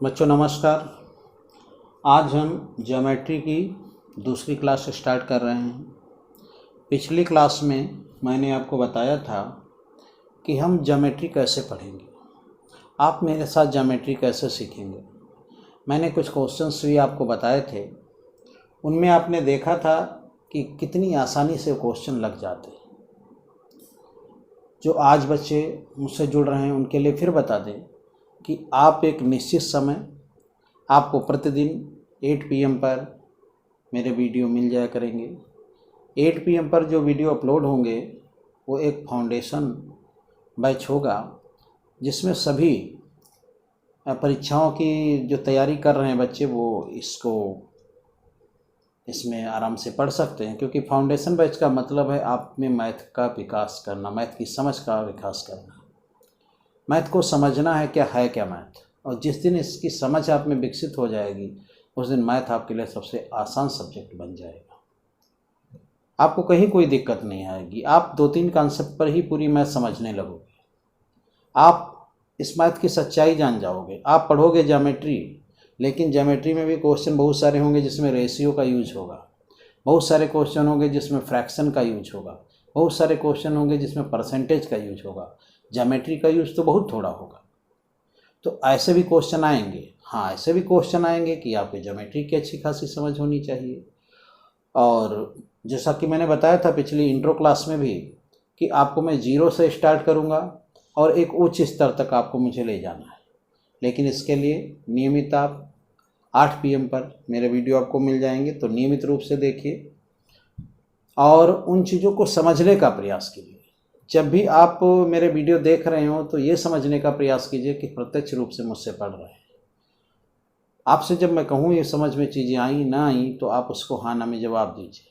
बच्चों नमस्कार। आज हम ज्योमेट्री की दूसरी क्लास स्टार्ट कर रहे हैं। पिछली क्लास में मैंने आपको बताया था कि हम ज्योमेट्री कैसे पढ़ेंगे, आप मेरे साथ ज्योमेट्री कैसे सीखेंगे। मैंने कुछ क्वेश्चंस भी आपको बताए थे, उनमें आपने देखा था कि कितनी आसानी से क्वेश्चन लग जाते हैं। जो आज बच्चे मुझसे जुड़ रहे हैं उनके लिए फिर बता दें कि आप एक निश्चित समय, आपको प्रतिदिन 8 PM पर मेरे वीडियो मिल जाया करेंगे। 8 PM पर जो वीडियो अपलोड होंगे वो एक फाउंडेशन बैच होगा, जिसमें सभी परीक्षाओं की जो तैयारी कर रहे हैं बच्चे वो इसमें आराम से पढ़ सकते हैं। क्योंकि फाउंडेशन बैच का मतलब है आप में मैथ का विकास करना, मैथ की समझ का विकास करना। मैथ को समझना है क्या है क्या मैथ, और जिस दिन इसकी समझ आप में विकसित हो जाएगी उस दिन मैथ आपके लिए सबसे आसान सब्जेक्ट बन जाएगा। आपको कहीं कोई दिक्कत नहीं आएगी। आप 2-3 कॉन्सेप्ट पर ही पूरी मैथ समझने लगोगे। आप इस मैथ की सच्चाई जान जाओगे। आप पढ़ोगे ज्योमेट्री, लेकिन ज्योमेट्री में भी क्वेश्चन बहुत सारे होंगे जिसमें रेशियो का यूज होगा, बहुत सारे क्वेश्चन होंगे जिसमें फ्रैक्शन का यूज होगा, बहुत सारे क्वेश्चन होंगे जिसमें परसेंटेज का यूज होगा। ज्योमेट्री का यूज तो बहुत थोड़ा होगा। तो ऐसे भी क्वेश्चन आएंगे। हाँ, ऐसे भी क्वेश्चन आएंगे कि आपको ज्योमेट्री की अच्छी खासी समझ होनी चाहिए। और जैसा कि मैंने बताया था पिछली इंट्रो क्लास में भी कि आपको मैं 0 से स्टार्ट करूँगा और एक उच्च स्तर तक आपको मुझे ले जाना है। लेकिन इसके लिए नियमित आप 8 PM पर मेरे वीडियो आपको मिल जाएंगे, तो नियमित रूप से देखिए और उन चीज़ों को समझने का प्रयास कीजिए। जब भी आप मेरे वीडियो देख रहे हो तो ये समझने का प्रयास कीजिए कि प्रत्यक्ष रूप से मुझसे पढ़ रहे हैं। आपसे जब मैं कहूँ ये समझ में चीज़ें आई ना आई तो आप उसको हाँ ना में जवाब दीजिए,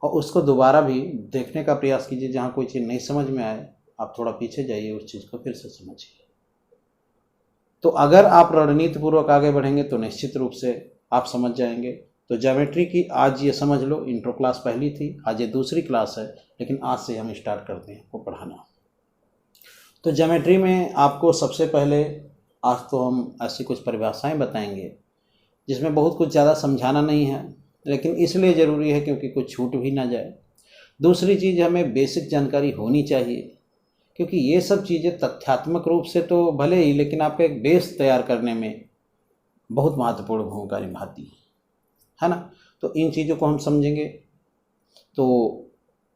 और उसको दोबारा भी देखने का प्रयास कीजिए। जहाँ कोई चीज़ नहीं समझ में आए आप थोड़ा पीछे जाइए, उस चीज़ को फिर से समझिए। तो अगर आप रणनीतिपूर्वक आगे बढ़ेंगे तो निश्चित रूप से आप समझ जाएंगे। तो ज्योमेट्री की आज ये समझ लो, इंट्रो क्लास पहली थी, आज ये दूसरी क्लास है, लेकिन आज से हम स्टार्ट करते हैं आपको पढ़ाना। तो ज्योमेट्री में आपको सबसे पहले आज तो हम ऐसी कुछ परिभाषाएं बताएंगे जिसमें बहुत कुछ ज़्यादा समझाना नहीं है, लेकिन इसलिए ज़रूरी है क्योंकि कुछ छूट भी ना जाए। दूसरी चीज़, हमें बेसिक जानकारी होनी चाहिए, क्योंकि ये सब चीज़ें तथ्यात्मक रूप से तो भले ही, लेकिन आपका एक बेस तैयार करने में बहुत महत्वपूर्ण भूमिका निभाती है ना। तो इन चीज़ों को हम समझेंगे। तो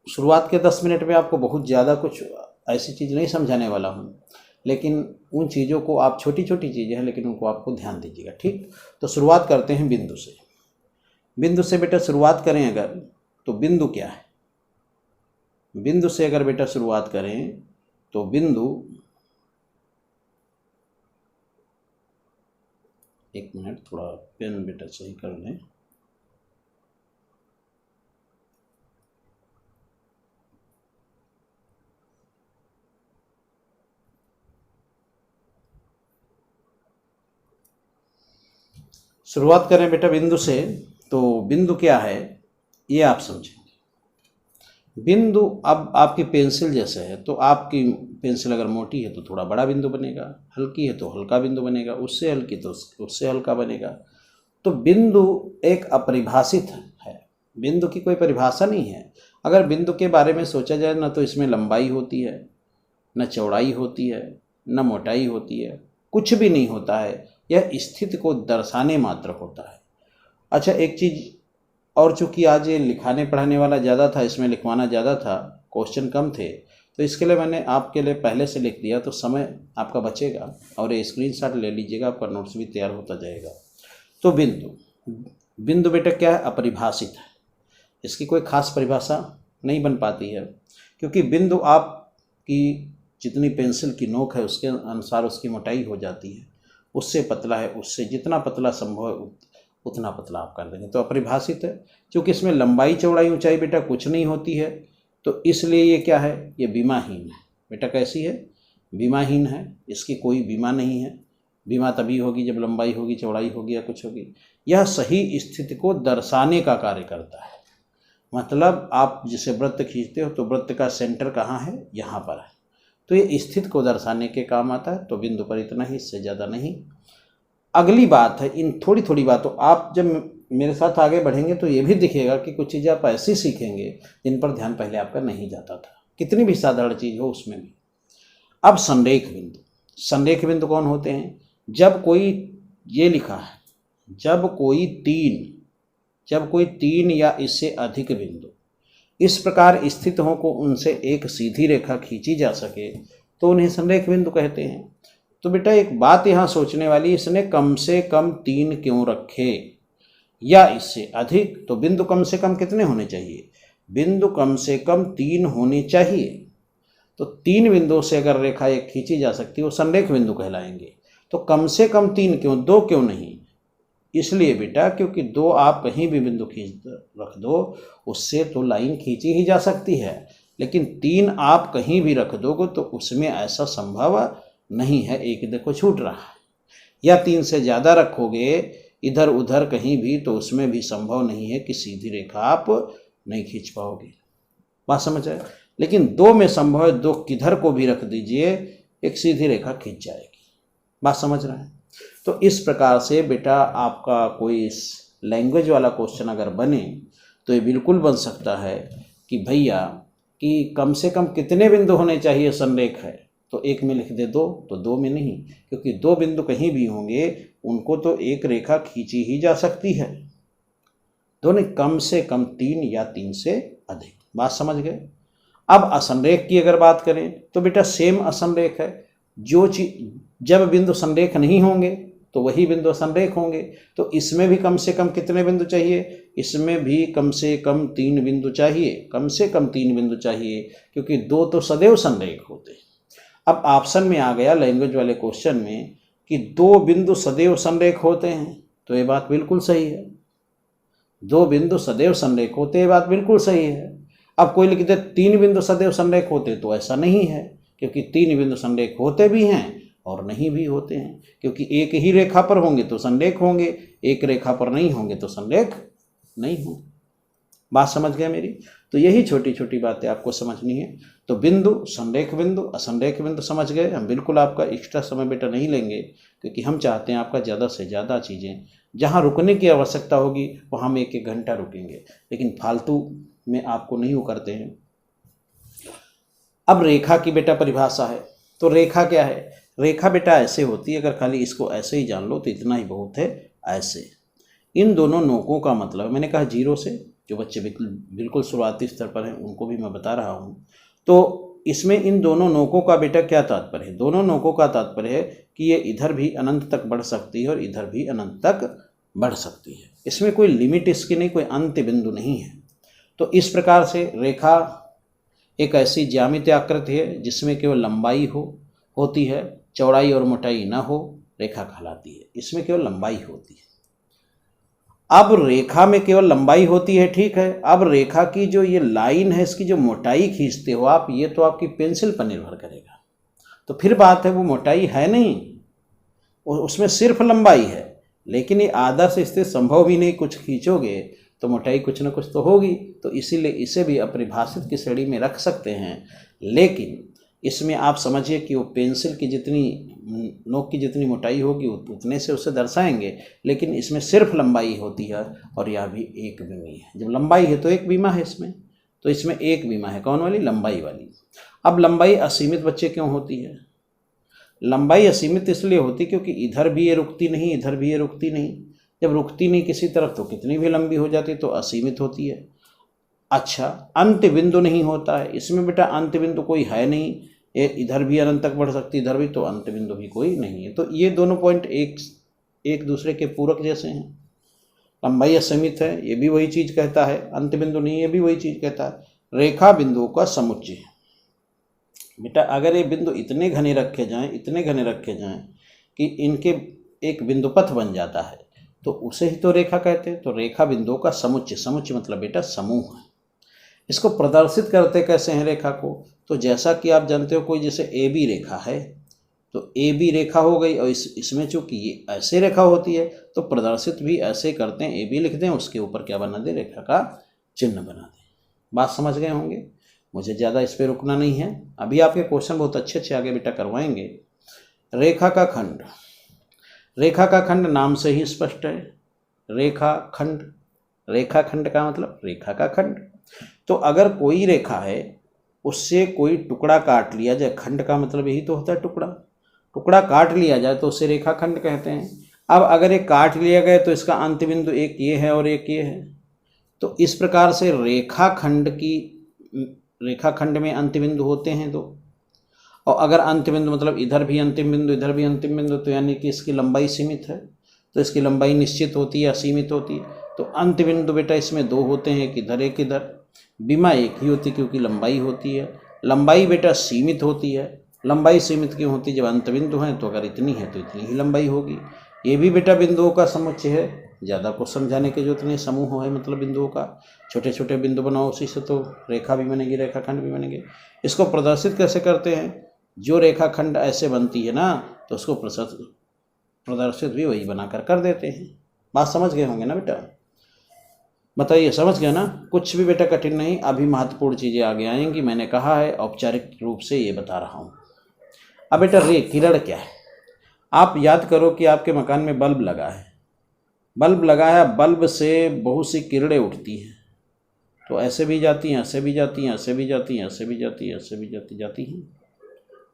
शुरुआत के 10 मिनट में आपको बहुत ज़्यादा कुछ ऐसी चीज़ नहीं समझाने वाला हूँ, लेकिन उन चीज़ों को आप, छोटी छोटी चीज़ें हैं लेकिन उनको आपको ध्यान दीजिएगा, ठीक। तो शुरुआत करते हैं बिंदु से। बिंदु से बेटा शुरुआत करें अगर, तो बिंदु क्या है? बिंदु से अगर बेटा शुरुआत करें तो बिंदु, एक मिनट थोड़ा पेन बेटा सही कर लें। शुरुआत करें बेटा बिंदु से, तो बिंदु क्या है ये आप समझेंगे। बिंदु अब आपकी पेंसिल जैसे है, तो आपकी पेंसिल अगर मोटी है तो थोड़ा बड़ा बिंदु बनेगा, हल्की है तो हल्का बिंदु बनेगा, उससे हल्की तो उससे हल्का बनेगा। तो बिंदु एक अपरिभाषित है, बिंदु की कोई परिभाषा नहीं है। अगर बिंदु के बारे में सोचा जाए ना, तो इसमें लंबाई होती है, न चौड़ाई होती है, न मोटाई होती है, कुछ भी नहीं होता है। यह स्थिति को दर्शाने मात्र होता है। अच्छा, एक चीज़ और, चूँकि आज ये लिखाने पढ़ाने वाला ज़्यादा था, इसमें लिखवाना ज़्यादा था, क्वेश्चन कम थे, तो इसके लिए मैंने आपके लिए पहले से लिख दिया, तो समय आपका बचेगा। और ये स्क्रीनशॉट ले लीजिएगा, आपका नोट्स भी तैयार होता जाएगा। तो बिंदु, बिंदु बेटा क्या है? अपरिभाषित है। इसकी कोई खास परिभाषा नहीं बन पाती है, क्योंकि बिंदु आपकी जितनी पेंसिल की नोक है उसके अनुसार उसकी मोटाई हो जाती है। उससे पतला है, उससे जितना पतला संभव है उतना पतला आप कर देंगे, तो अपरिभाषित है। क्योंकि इसमें लंबाई चौड़ाई ऊंचाई बेटा कुछ नहीं होती है, तो इसलिए ये क्या है? ये बीमाहीन है। बेटा कैसी है? बीमाहीन है। इसकी कोई बीमा नहीं है। बीमा तभी होगी जब लंबाई होगी, चौड़ाई होगी या कुछ होगी। यह सही स्थिति को दर्शाने का कार्य करता है। मतलब आप जिसे वृत्त खींचते हो तो वृत्त का सेंटर कहाँ है? यहाँ पर है। तो ये स्थिति को दर्शाने के काम आता है। तो बिंदु पर इतना ही, इससे ज़्यादा नहीं। अगली बात है, इन थोड़ी थोड़ी बातों, आप जब मेरे साथ आगे बढ़ेंगे तो ये भी दिखेगा कि कुछ चीज़ें आप ऐसी सीखेंगे जिन पर ध्यान पहले आपका नहीं जाता था, कितनी भी साधारण चीज़ हो उसमें भी। अब संरेख बिंदु, संरेख बिंदु कौन होते हैं? जब कोई, ये लिखा है, जब कोई तीन या इससे अधिक बिंदु इस प्रकार स्थित हों को उनसे एक सीधी रेखा खींची जा सके तो उन्हें संरेख बिंदु कहते हैं। तो बेटा एक बात यहाँ सोचने वाली, इसने कम से कम 3 क्यों रखे या इससे अधिक? तो बिंदु कम से कम कितने होने चाहिए? बिंदु कम से कम 3 होने चाहिए। तो 3 बिंदुओं से अगर रेखा एक खींची जा सकती है वो संरेख बिंदु कहलाएंगे। तो कम से कम 3 क्यों, 2 क्यों नहीं? इसलिए बेटा क्योंकि 2 आप कहीं भी बिंदु खींच रख दो उससे तो लाइन खींची ही जा सकती है, लेकिन 3 आप कहीं भी रख दोगे तो उसमें ऐसा संभव नहीं है, एक देखो छूट रहा है। या 3 से ज़्यादा रखोगे इधर उधर कहीं भी तो उसमें भी संभव नहीं है कि सीधी रेखा आप नहीं खींच पाओगे। बात समझ आए? लेकिन 2 में संभव है, 2 किधर को भी रख दीजिए एक सीधी रेखा खींच जाएगी। बात समझ रहे हैं? तो इस प्रकार से बेटा आपका कोई लैंग्वेज वाला क्वेश्चन अगर बने तो ये बिल्कुल बन सकता है कि भैया कि कम से कम कितने बिंदु होने चाहिए संरेख है, तो 1 में लिख दे 2, तो 2 में नहीं, क्योंकि 2 बिंदु कहीं भी होंगे उनको तो एक रेखा खींची ही जा सकती है। दोनों कम से कम 3 या 3 से अधिक। बात समझ गए? अब असंरेख की अगर बात करें तो बेटा सेम असंरेख है। जो चीज, जब बिंदु संरेख नहीं होंगे तो वही बिंदु असंरेख होंगे। तो इसमें भी कम से कम कितने बिंदु चाहिए? इसमें भी कम से कम 3 बिंदु चाहिए, कम से कम 3 बिंदु चाहिए, क्योंकि 2 तो सदैव संरेख होते हैं। अब ऑप्शन में आ गया लैंग्वेज वाले क्वेश्चन में कि 2 बिंदु सदैव संरेख होते हैं, तो ये बात बिल्कुल सही है। 2 बिंदु सदैव संरेख होते हैं, बात बिल्कुल सही है। अब कोई लिख दे 3 बिंदु सदैव संरेख होते, तो ऐसा नहीं है, क्योंकि 3 बिंदु संरेख होते भी हैं और नहीं भी होते हैं, क्योंकि एक ही रेखा पर होंगे तो संरेख होंगे, एक रेखा पर नहीं होंगे तो संरेख नहीं होंगे। बात समझ गए मेरी? तो यही छोटी छोटी बातें आपको समझनी है। तो बिंदु, संरेख बिंदु, असंरेख बिंदु समझ गए। हम बिल्कुल आपका एक्स्ट्रा समय बेटा नहीं लेंगे, क्योंकि हम चाहते हैं आपका ज़्यादा से ज़्यादा चीज़ें, जहाँ रुकने की आवश्यकता होगी वहाँ हम 1-1 घंटा रुकेंगे, लेकिन फालतू में आपको नहीं वो करते हैं। अब रेखा की बेटा परिभाषा है। तो रेखा क्या है? रेखा बेटा ऐसे होती है, अगर खाली इसको ऐसे ही जान लो तो इतना ही बहुत है। ऐसे इन दोनों नोकों का मतलब, मैंने कहा 0 से, जो बच्चे बिल्कुल शुरुआती स्तर पर हैं उनको भी मैं बता रहा हूँ। तो इसमें इन दोनों नोकों का बेटा क्या तात्पर्य है? दोनों नोकों का तात्पर्य है कि ये इधर भी अनंत तक बढ़ सकती है और इधर भी अनंत तक बढ़ सकती है। इसमें कोई लिमिट इसकी नहीं, कोई अंत्य बिंदु नहीं है। तो इस प्रकार से रेखा एक ऐसी ज्यामितीय आकृति है जिसमें केवल लंबाई होती है, चौड़ाई और मोटाई ना हो, रेखा कहलाती है। इसमें केवल लंबाई होती है। अब रेखा में केवल लंबाई होती है, ठीक है। अब रेखा की जो ये लाइन है, इसकी जो मोटाई खींचते हो आप, ये तो आपकी पेंसिल पर निर्भर करेगा। तो फिर बात है वो मोटाई है नहीं, उसमें सिर्फ लंबाई है। लेकिन ये आदर्श स्थिति संभव भी नहीं, कुछ खींचोगे तो मोटाई कुछ ना कुछ तो होगी। तो इसीलिए इसे भी अपरिभाषित की श्रेणी में रख सकते हैं। लेकिन इसमें आप समझिए कि वो पेंसिल की जितनी नोक की जितनी मोटाई होगी उतने से उसे दर्शाएंगे, लेकिन इसमें सिर्फ लंबाई होती है और यह भी एक बीमी है। जब लंबाई है तो एक बीमा है इसमें, तो इसमें एक बीमा है। कौन वाली? लंबाई वाली। अब लंबाई असीमित बच्चे क्यों होती है? लंबाई असीमित इसलिए होती क्योंकि इधर भी ये रुकती नहीं, इधर भी ये रुकती नहीं। जब रुकती नहीं किसी तरफ तो कितनी भी लंबी हो जाती, तो असीमित होती है। अच्छा, अंत बिंदु नहीं होता है इसमें बेटा, अंत बिंदु कोई है नहीं। ये इधर भी अनंत तक बढ़ सकती, इधर भी, तो अंत बिंदु भी कोई नहीं है। तो ये दोनों पॉइंट एक दूसरे के पूरक जैसे हैं। लंबाई असीमित है, ये भी वही चीज़ कहता है। अंत बिंदु नहीं, ये भी वही चीज़ कहता है। रेखा बिंदुओं का समुच्चय बेटा, अगर ये बिंदु इतने घने रखे जाएं, इतने घने रखे जाएं कि इनके एक बिंदु पथ बन जाता है, तो उसे ही तो रेखा कहते हैं। तो रेखा बिंदुओं का समुच्चय, समुच्चय मतलब बेटा समूह है। इसको प्रदर्शित करते कैसे हैं रेखा को? तो जैसा कि आप जानते हो, कोई जैसे ए बी रेखा है, तो ए बी रेखा हो गई, और इसमें चूंकि ये ऐसे रेखा होती है तो प्रदर्शित भी ऐसे करते हैं। ए बी लिख दें, उसके ऊपर क्या बना दें? रेखा का चिन्ह बना दें। बात समझ गए होंगे। मुझे ज़्यादा इस पर रुकना नहीं है, अभी आपके क्वेश्चन बहुत अच्छे अच्छे आगे बेटा करवाएंगे। रेखा का खंड, रेखा का खंड नाम से ही स्पष्ट है, रेखा खंड, रेखा खंड का मतलब रेखा का खंड। तो अगर कोई रेखा है उससे कोई टुकड़ा काट लिया जाए, खंड का मतलब यही तो होता है टुकड़ा, टुकड़ा काट लिया जाए तो उसे रेखा खंड कहते हैं। अब अगर ये काट लिया गया तो इसका अंत बिंदु एक ये है और एक ये है, तो इस प्रकार से रेखा खंड में अंत बिंदु होते हैं दो। और अगर अंत बिंदु मतलब इधर भी अंतिम बिंदु इधर भी अंतिम बिंदु, तो यानी कि इसकी लंबाई सीमित है, तो इसकी लंबाई निश्चित होती है या सीमित होती है। तो अंत बिंदु बेटा इसमें दो होते हैं, एक इधर एक इधर। बीमा एक ही होती है क्योंकि लंबाई होती है। लंबाई बेटा सीमित होती है। लंबाई सीमित क्यों होती है? जब अंत बिंदु है तो अगर इतनी है तो इतनी ही लंबाई होगी। ये भी बेटा बिंदुओं का समुच्चय है, ज़्यादा को समझाने के जो इतने समूह है मतलब बिंदुओं का, छोटे छोटे बिंदु बनाओ, उसी से तो रेखा भी बनेगी, रेखाखंड भी बनेंगे। इसको प्रदर्शित कैसे करते हैं? जो रेखाखंड ऐसे बनती है ना तो उसको प्रदर्शित भी वही बनाकर कर देते हैं। बात समझ गए होंगे ना बेटा? बताइए, समझ गए ना? कुछ भी बेटा कठिन नहीं। अभी महत्वपूर्ण चीज़ें आगे आएंगी, मैंने कहा है औपचारिक रूप से ये बता रहा हूँ। अब बेटा रे किरण क्या है? आप याद करो कि आपके मकान में बल्ब लगा है, बल्ब लगा है, बल्ब से बहुत सी किरणें उठती हैं, तो ऐसे भी जाती हैं, ऐसे भी जाती हैं, ऐसे भी जाती हैं, ऐसे भी जाती हैं, ऐसे भी जाती हैं,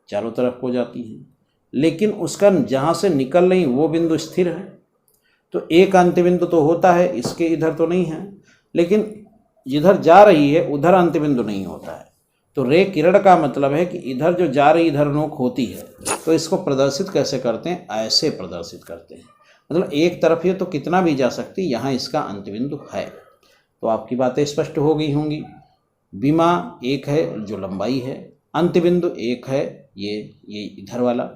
चारों तरफ को जाती हैं। लेकिन उसका जहाँ से निकल रही वो बिंदु स्थिर है, तो एक अंत बिंदु तो होता है, इसके इधर तो नहीं है, लेकिन जिधर जा रही है उधर अंत बिंदु नहीं होता है। तो रे किरण का मतलब है कि इधर जो जा रही इधर नोक होती है। तो इसको प्रदर्शित कैसे करते हैं? ऐसे प्रदर्शित करते हैं, मतलब एक तरफ ये तो कितना भी जा सकती, यहाँ इसका अंत बिंदु है। तो आपकी बातें स्पष्ट हो गई होंगी। बीमा एक है जो लंबाई है, अंत बिंदु एक है ये इधर वाला,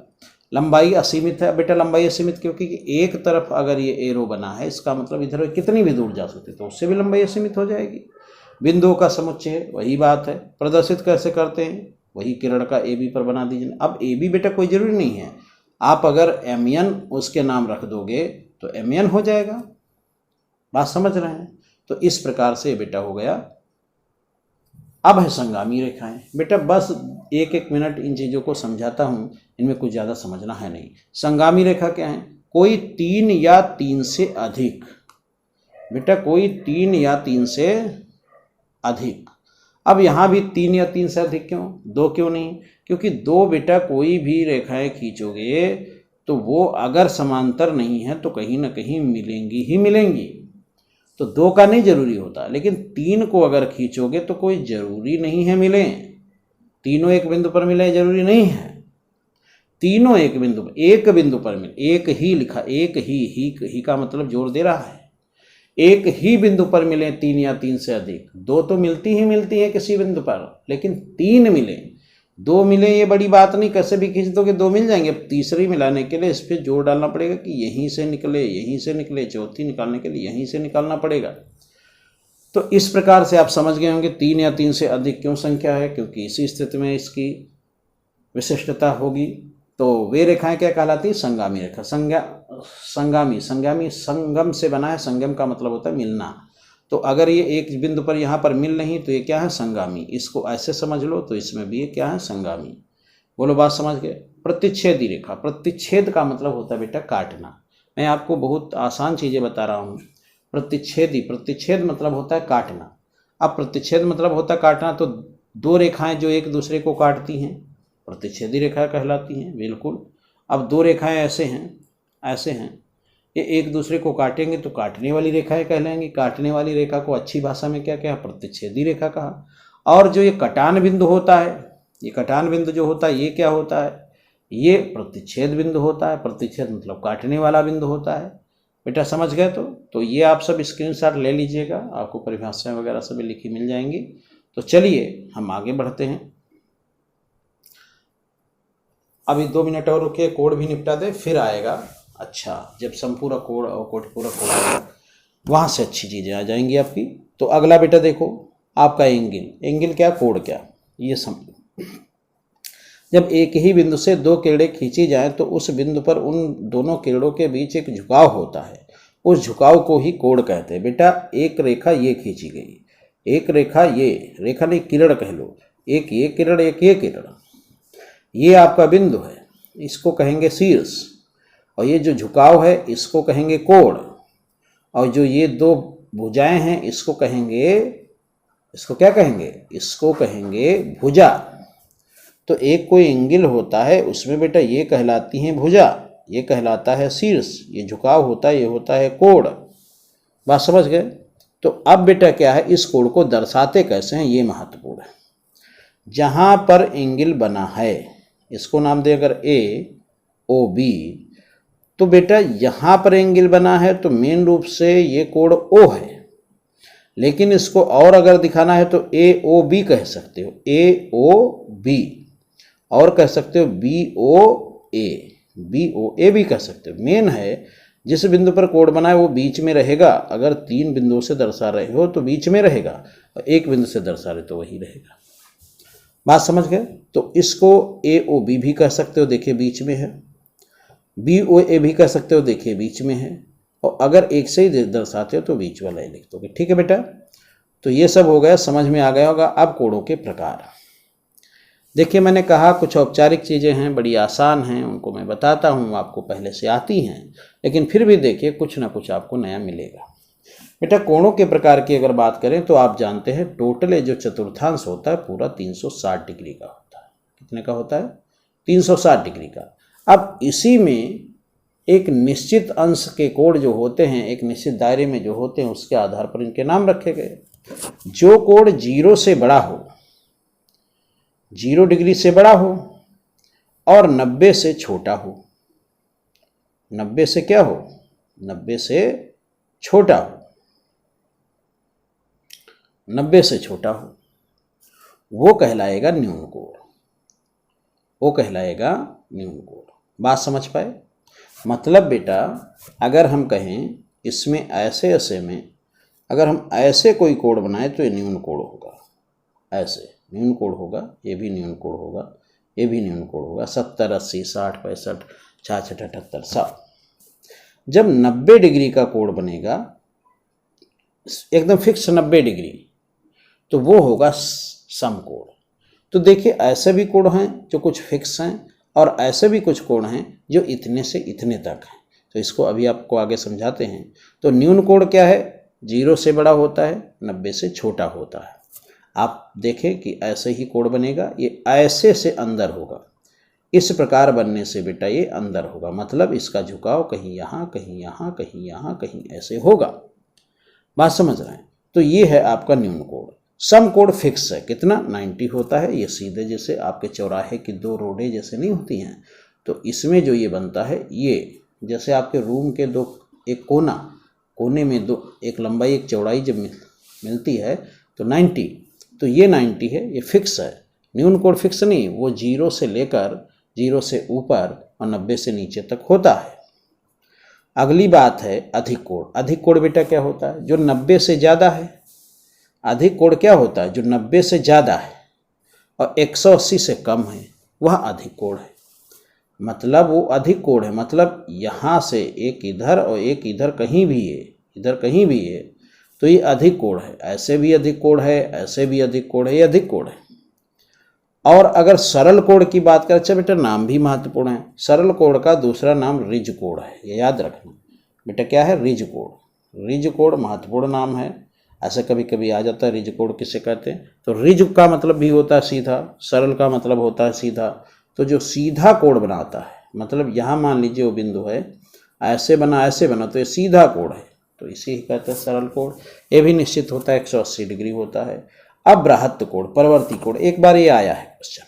लंबाई असीमित है। बेटा लंबाई असीमित क्योंकि एक तरफ अगर ये एरो बना है इसका मतलब इधर कितनी भी दूर जा सकती, तो उससे भी लंबाई असीमित हो जाएगी। बिंदुओं का समुच्चय है, वही बात है। प्रदर्शित कैसे करते हैं? वही किरण का ए बी पर बना दीजिए। अब ए बी बेटा कोई जरूरी नहीं है, आप अगर एम उसके नाम रख दोगे तो एम हो जाएगा। बात समझ रहे हैं? तो इस प्रकार से बेटा हो गया। अब है संगामी रेखाएं। बेटा बस एक एक मिनट इन चीज़ों को समझाता हूँ, इनमें कुछ ज़्यादा समझना है नहीं। संगामी रेखा क्या है? कोई 3 या 3 से अधिक, बेटा कोई 3 या 3 से अधिक। अब यहाँ भी 3 या 3 से अधिक क्यों? 2 क्यों नहीं? क्योंकि 2 बेटा कोई भी रेखाएं खींचोगे तो वो अगर समांतर नहीं है तो कहीं ना कहीं मिलेंगी ही मिलेंगी। तो 2 का नहीं जरूरी होता, लेकिन 3 को अगर खींचोगे तो कोई जरूरी नहीं है मिले, तीनों एक बिंदु पर मिले जरूरी नहीं है। तीनों एक बिंदु पर मिले, एक ही लिखा, एक ही का मतलब जोर दे रहा है, एक ही बिंदु पर मिले 3 या 3 से अधिक। 2 तो मिलती है किसी बिंदु पर, लेकिन 3 मिले, 2 मिले ये बड़ी बात नहीं, कैसे भी खींच दोगे 2 मिल जाएंगे। तीसरी मिलाने के लिए इस पर जोर डालना पड़ेगा कि यहीं से निकले, चौथी निकालने के लिए यहीं से निकालना पड़ेगा। तो इस प्रकार से आप समझ गए होंगे 3 या 3 से अधिक क्यों संख्या है, क्योंकि इसी स्थिति में इसकी विशिष्टता होगी। तो वे रेखाएं क्या कहलाती है? संगामी रेखा। संगामी संगम से बना है, संगम का मतलब होता है मिलना। तो अगर ये एक बिंदु पर यहाँ पर मिल नहीं तो ये क्या है? संगामी। इसको ऐसे समझ लो तो इसमें भी ये क्या है? संगामी। बोलो बात समझ गए? प्रतिच्छेदी रेखा, प्रतिच्छेद का मतलब होता है बेटा काटना। मैं आपको बहुत आसान चीज़ें बता रहा हूँ। प्रतिच्छेद मतलब होता है काटना। अब प्रतिच्छेद मतलब होता है काटना, तो 2 रेखाएं जो एक दूसरे को काटती हैं प्रतिच्छेदी रेखा कहलाती हैं। बिल्कुल। अब 2 रेखाएं ऐसे हैं, ये एक दूसरे को काटेंगे तो काटने वाली रेखाएं कहलाएंगी। काटने वाली रेखा को अच्छी भाषा में क्या कहा? प्रतिच्छेदी रेखा कहा। और जो ये कटान बिंदु होता है, ये कटान बिंदु जो होता है ये क्या होता है? ये प्रतिच्छेद बिंदु होता है। प्रतिच्छेद मतलब काटने वाला बिंदु होता है। बेटा समझ गए? तो ये आप सब स्क्रीनशॉट ले लीजिएगा, आपको परिभाषाएं वगैरह सभी लिखी मिल जाएंगी। तो चलिए हम आगे बढ़ते हैं। अभी 2 मिनट और रुकिए, कोड भी निपटा दे, फिर आएगा। अच्छा, जब संपूर्ण कोड और पूरा कोड आएगा वहाँ से अच्छी चीज़ें आ जाएंगी आपकी। तो अगला बेटा देखो आपका एंगल क्या, कोड क्या, ये समझो। जब एक ही बिंदु से 2 किरणें खींची जाए तो उस बिंदु पर उन दोनों किरणों के बीच एक झुकाव होता है, उस झुकाव को ही कोण कहते हैं। बेटा एक रेखा ये खींची गई, एक रेखा नहीं किरण कह लो, एक ये किरण एक ये किरण, ये आपका बिंदु है, इसको कहेंगे शीर्ष। और ये जो झुकाव है इसको कहेंगे कोण, और जो ये दो भुजाएं हैं इसको कहेंगे, इसको क्या कहेंगे, इसको कहेंगे भुजा। तो एक कोई एंगल होता है उसमें बेटा ये कहलाती हैं भुजा, ये कहलाता है शीर्ष, ये झुकाव होता है, ये होता है कोण। बात समझ गए। तो अब बेटा क्या है, इस कोण को दर्शाते कैसे हैं ये महत्वपूर्ण है। जहां पर एंगल बना है इसको नाम दे अगर ए ओ बी, तो बेटा यहां पर एंगल बना है तो मेन रूप से ये कोण ओ है, लेकिन इसको और अगर दिखाना है तो ए ओ बी कह सकते हो, ए ओ बी, और कह सकते हो बी ओ ए, बी ओ ए भी कह सकते हो। मेन है जिस बिंदु पर कोण बना है वो बीच में रहेगा, अगर 3 बिंदुओं से दर्शा रहे हो तो बीच में रहेगा, और 1 बिंदु से दर्शा रहे तो वही रहेगा। बात समझ गए। तो इसको ए ओ बी भी कह सकते हो, देखिए बीच में है, बी ओ ए भी कह सकते हो, देखिए बीच में है, और अगर एक से ही दर्शाते हो तो बीच वाला ही लिख दोगे। ठीक है बेटा, तो ये सब हो गया, समझ में आ गया होगा। अब कोणों के प्रकार देखिए, मैंने कहा कुछ औपचारिक चीज़ें हैं, बड़ी आसान हैं, उनको मैं बताता हूँ, आपको पहले से आती हैं, लेकिन फिर भी देखिए कुछ ना कुछ आपको नया मिलेगा। बेटा कोणों के प्रकार की अगर बात करें तो आप जानते हैं टोटल जो चतुर्थांश होता है पूरा 360 डिग्री का होता है। कितने का होता है? 360 डिग्री का। अब इसी में एक निश्चित अंश के कोण जो होते हैं, एक निश्चित दायरे में जो होते हैं, उसके आधार पर इनके नाम रखे गए। जो कोण 0 से बड़ा हो, 0 डिग्री से बड़ा हो, और 90 से छोटा हो, 90 से क्या हो, 90 से छोटा हो, 90 से छोटा हो, वो कहलाएगा न्यून कोण, वो कहलाएगा न्यून कोण। बात समझ पाए? मतलब बेटा अगर हम कहें इसमें ऐसे ऐसे में अगर हम ऐसे कोई कोण बनाए तो ये न्यून कोण होगा, ऐसे न्यून कोण होगा, ये भी न्यून कोण होगा, ये भी न्यून कोण होगा। 70, 80, 60, 65, 66, 78, 100। जब 90 डिग्री का कोण बनेगा, एकदम फिक्स 90 डिग्री, तो वो होगा समकोण। तो देखिए ऐसे भी कोण हैं जो कुछ फिक्स हैं, और ऐसे भी कुछ कोण हैं जो इतने से इतने तक हैं। तो इसको अभी आपको आगे समझाते हैं। तो न्यून कोण क्या है? 0 से बड़ा होता है, 90 से छोटा होता है। आप देखें कि ऐसे ही कोण बनेगा, ये ऐसे से अंदर होगा, इस प्रकार बनने से बेटा ये अंदर होगा, मतलब इसका झुकाव कहीं यहाँ, कहीं यहाँ, कहीं यहाँ, कहीं ऐसे होगा। बात समझ रहे हैं? तो ये है आपका न्यून कोण। समकोण फिक्स है, कितना? 90 होता है। ये सीधे जैसे आपके चौराहे की 2 रोडें जैसे नहीं होती हैं, तो इसमें जो ये बनता है, ये जैसे आपके रूम के 2 एक कोने में 2 एक लंबाई एक चौड़ाई जब मिलती है तो 90, तो ये 90 है, ये फिक्स है। न्यून कोण फिक्स नहीं, वो 0 से लेकर 0 से ऊपर और 90 से नीचे तक होता है। अगली बात है अधिक कोण। अधिक कोण बेटा क्या होता है? जो 90 से ज़्यादा है। अधिक कोण क्या होता है? जो 90 से ज़्यादा है और 180 से कम है, वह अधिक कोण है। मतलब वो अधिक कोण है, मतलब यहाँ से एक इधर और एक इधर कहीं भी है, इधर कहीं भी है, तो ये अधिक कोण है। ऐसे भी अधिक कोण है, ऐसे भी अधिक कोण है, ये अधिक कोण है। और अगर सरल कोण की बात करें, अच्छा बेटा नाम भी महत्वपूर्ण है। सरल कोण का दूसरा नाम रिज कोण है, ये याद रखना बेटा। क्या है? रिज कोण। रिज कोण महत्वपूर्ण नाम है। ऐसा कभी कभी आ जाता है रिज कोण किसे कहते हैं। तो रिज का मतलब भी होता है सीधा, सरल का मतलब होता है सीधा। तो जो सीधा कोण बनाता है, मतलब यहाँ मान लीजिए वो बिंदु है, ऐसे बना ऐसे बना, तो ये सीधा कोण है, तो इसे ही कहते हैं सरल कोण। ये भी निश्चित होता है, 180 डिग्री होता है। अब बृहत्त कोण, परवर्ती कोण, एक बार ये आया है क्वेश्चन,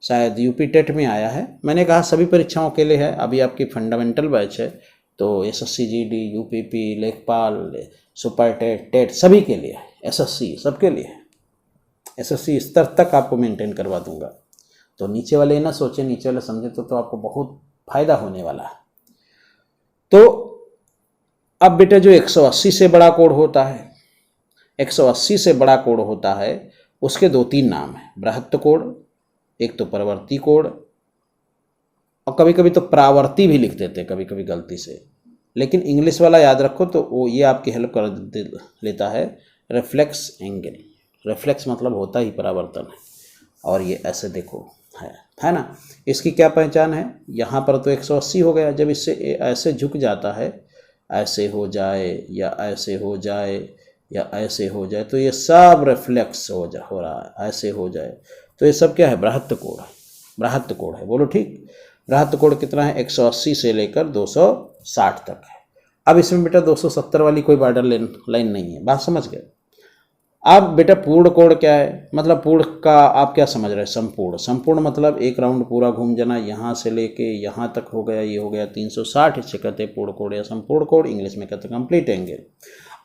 शायद यूपी टेट में आया है। मैंने कहा सभी परीक्षाओं के लिए है, अभी आपकी फंडामेंटल बैच है, तो एसएससी जीडी, यूपीपी, लेखपाल, सुपर टेट, टेट सभी के लिए है, एसएससी सबके लिए है। एसएससी स्तर तक आपको मेंटेन करवा दूंगा। तो नीचे वाले ना सोचे, नीचे वाले समझे तो आपको बहुत फायदा होने वाला है। तो अब बेटा जो 180 से बड़ा कोण होता है, 180 से बड़ा कोण होता है, उसके 2-3 नाम हैं। बृहत्त कोण, एक तो परवर्ती कोण, और कभी कभी तो परावर्ती भी लिख देते हैं कभी कभी गलती से, लेकिन इंग्लिश वाला याद रखो तो वो ये आपकी हेल्प कर लेता है। रिफ्लेक्स एंगल, रिफ्लेक्स मतलब होता ही परावर्तन है। और ये ऐसे देखो, है ना। इसकी क्या पहचान है, यहाँ पर तो 180 हो गया, जब इससे ऐसे झुक जाता है, ऐसे हो जाए या ऐसे हो जाए या ऐसे हो जाए, तो ये सब रिफ्लेक्स हो रहा है, ऐसे हो जाए, तो ये सब क्या है, बृहत्त कोण है, बृहत्त कोण है, बोलो ठीक। बृहत्त कोण कितना है, 180 से लेकर 260 तक है। अब इसमें बेटा 270 वाली कोई बॉर्डर लाइन नहीं है, बात समझ गए। अब बेटा पूर्ण कोण क्या है, मतलब पूर्ण का आप क्या समझ रहे हैं, संपूर्ण। संपूर्ण मतलब एक राउंड पूरा घूम जाना, यहाँ से लेके यहाँ तक हो गया, ये हो गया 360, इसे कहते हैं पूर्ण कोण या संपूर्ण कोण, इंग्लिश में कहते हैं कंप्लीट एंगल।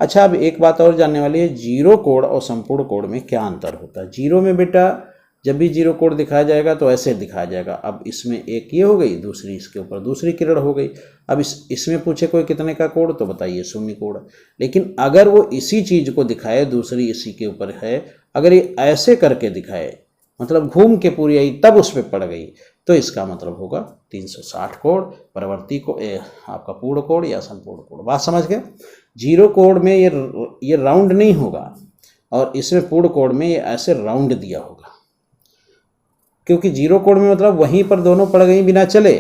अच्छा, अब एक बात और जानने वाली है, जीरो कोण और संपूर्ण कोण में क्या अंतर होता है। जीरो में बेटा जब भी जीरो कोण दिखाया जाएगा तो ऐसे दिखाया जाएगा, अब इसमें एक ये हो गई, दूसरी इसके ऊपर दूसरी किरण हो गई। अब इसमें पूछे कोई कितने का कोण, तो बताइए शून्य कोण। लेकिन अगर वो इसी चीज़ को दिखाए, दूसरी इसी के ऊपर है, अगर ये ऐसे करके दिखाए, मतलब घूम के पूरी आई तब उस पर पड़ गई, तो इसका मतलब होगा 360 कोण, परवर्ती को आपका पूर्ण कोण या संपूर्ण कोण। बात समझ गए। जीरो कोण में ये राउंड नहीं होगा, और इसमें पूर्ण कोण में ये ऐसे राउंड दिया होगा, क्योंकि जीरो कोण में मतलब वहीं पर दोनों पड़ गई बिना चले,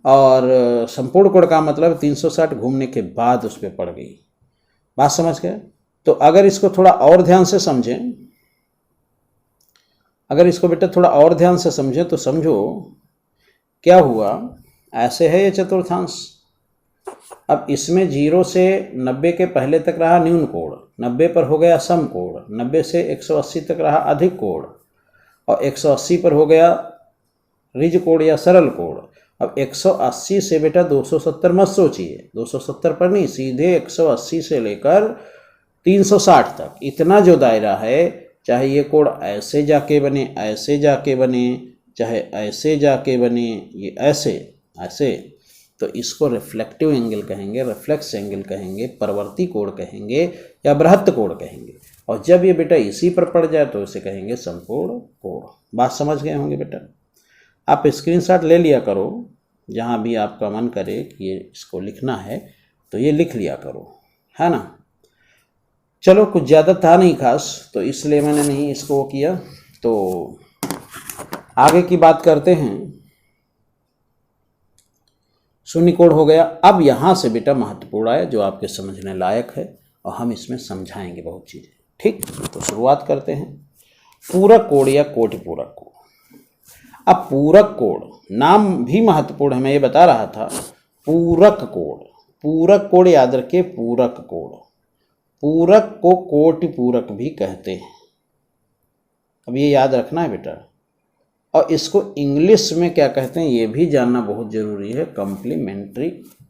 और संपूर्ण कोण का मतलब 360 घूमने के बाद उस पर पड़ गई। बात समझ गए। तो अगर इसको थोड़ा और ध्यान से समझें, अगर इसको बेटा थोड़ा और ध्यान से समझें तो समझो क्या हुआ, ऐसे है ये चतुर्थांश। अब इसमें 0 से 90 के पहले तक रहा न्यून कोण, 90 पर हो गया सम कोण, 90 से 180 तक रहा अधिक कोण, और 180 पर हो गया रिज कोण या सरल कोण। अब 180 से बेटा 270 मत सोचिए, 270 पर नहीं, सीधे 180 से लेकर 360 तक इतना जो दायरा है, चाहे ये कोण ऐसे जाके बने, ऐसे जाके बने, चाहे ऐसे जाके बने, ये ऐसे ऐसे, तो इसको रिफ्लेक्टिव एंगल कहेंगे, रिफ्लेक्स एंगल कहेंगे, परवर्ती कोण कहेंगे या बृहत्त कोण कहेंगे। और जब ये बेटा इसी पर पड़ जाए तो इसे कहेंगे संपूर्ण कोण। बात समझ गए होंगे बेटा। आप स्क्रीनशॉट ले लिया करो, जहाँ भी आपका मन करे कि ये इसको लिखना है तो ये लिख लिया करो, है ना। चलो, कुछ ज़्यादा था नहीं खास, तो इसलिए मैंने नहीं इसको किया। तो आगे की बात करते हैं। शून्य कोण हो गया। अब यहाँ से बेटा महत्वपूर्ण है, जो आपके समझने लायक है, और हम इसमें समझाएंगे बहुत चीज़ें, ठीक। तो शुरुआत करते हैं। पूरक कोण या कोटि पूरक कोण। अब पूरक कोण नाम भी महत्वपूर्ण है, मैं ये बता रहा था। पूरक कोण, पूरक कोण याद रखिए, पूरक कोण। पूरक को कोटि पूरक भी कहते हैं, अब ये याद रखना है बेटा। और इसको इंग्लिश में क्या कहते हैं ये भी जानना बहुत ज़रूरी है, कॉम्प्लीमेंट्री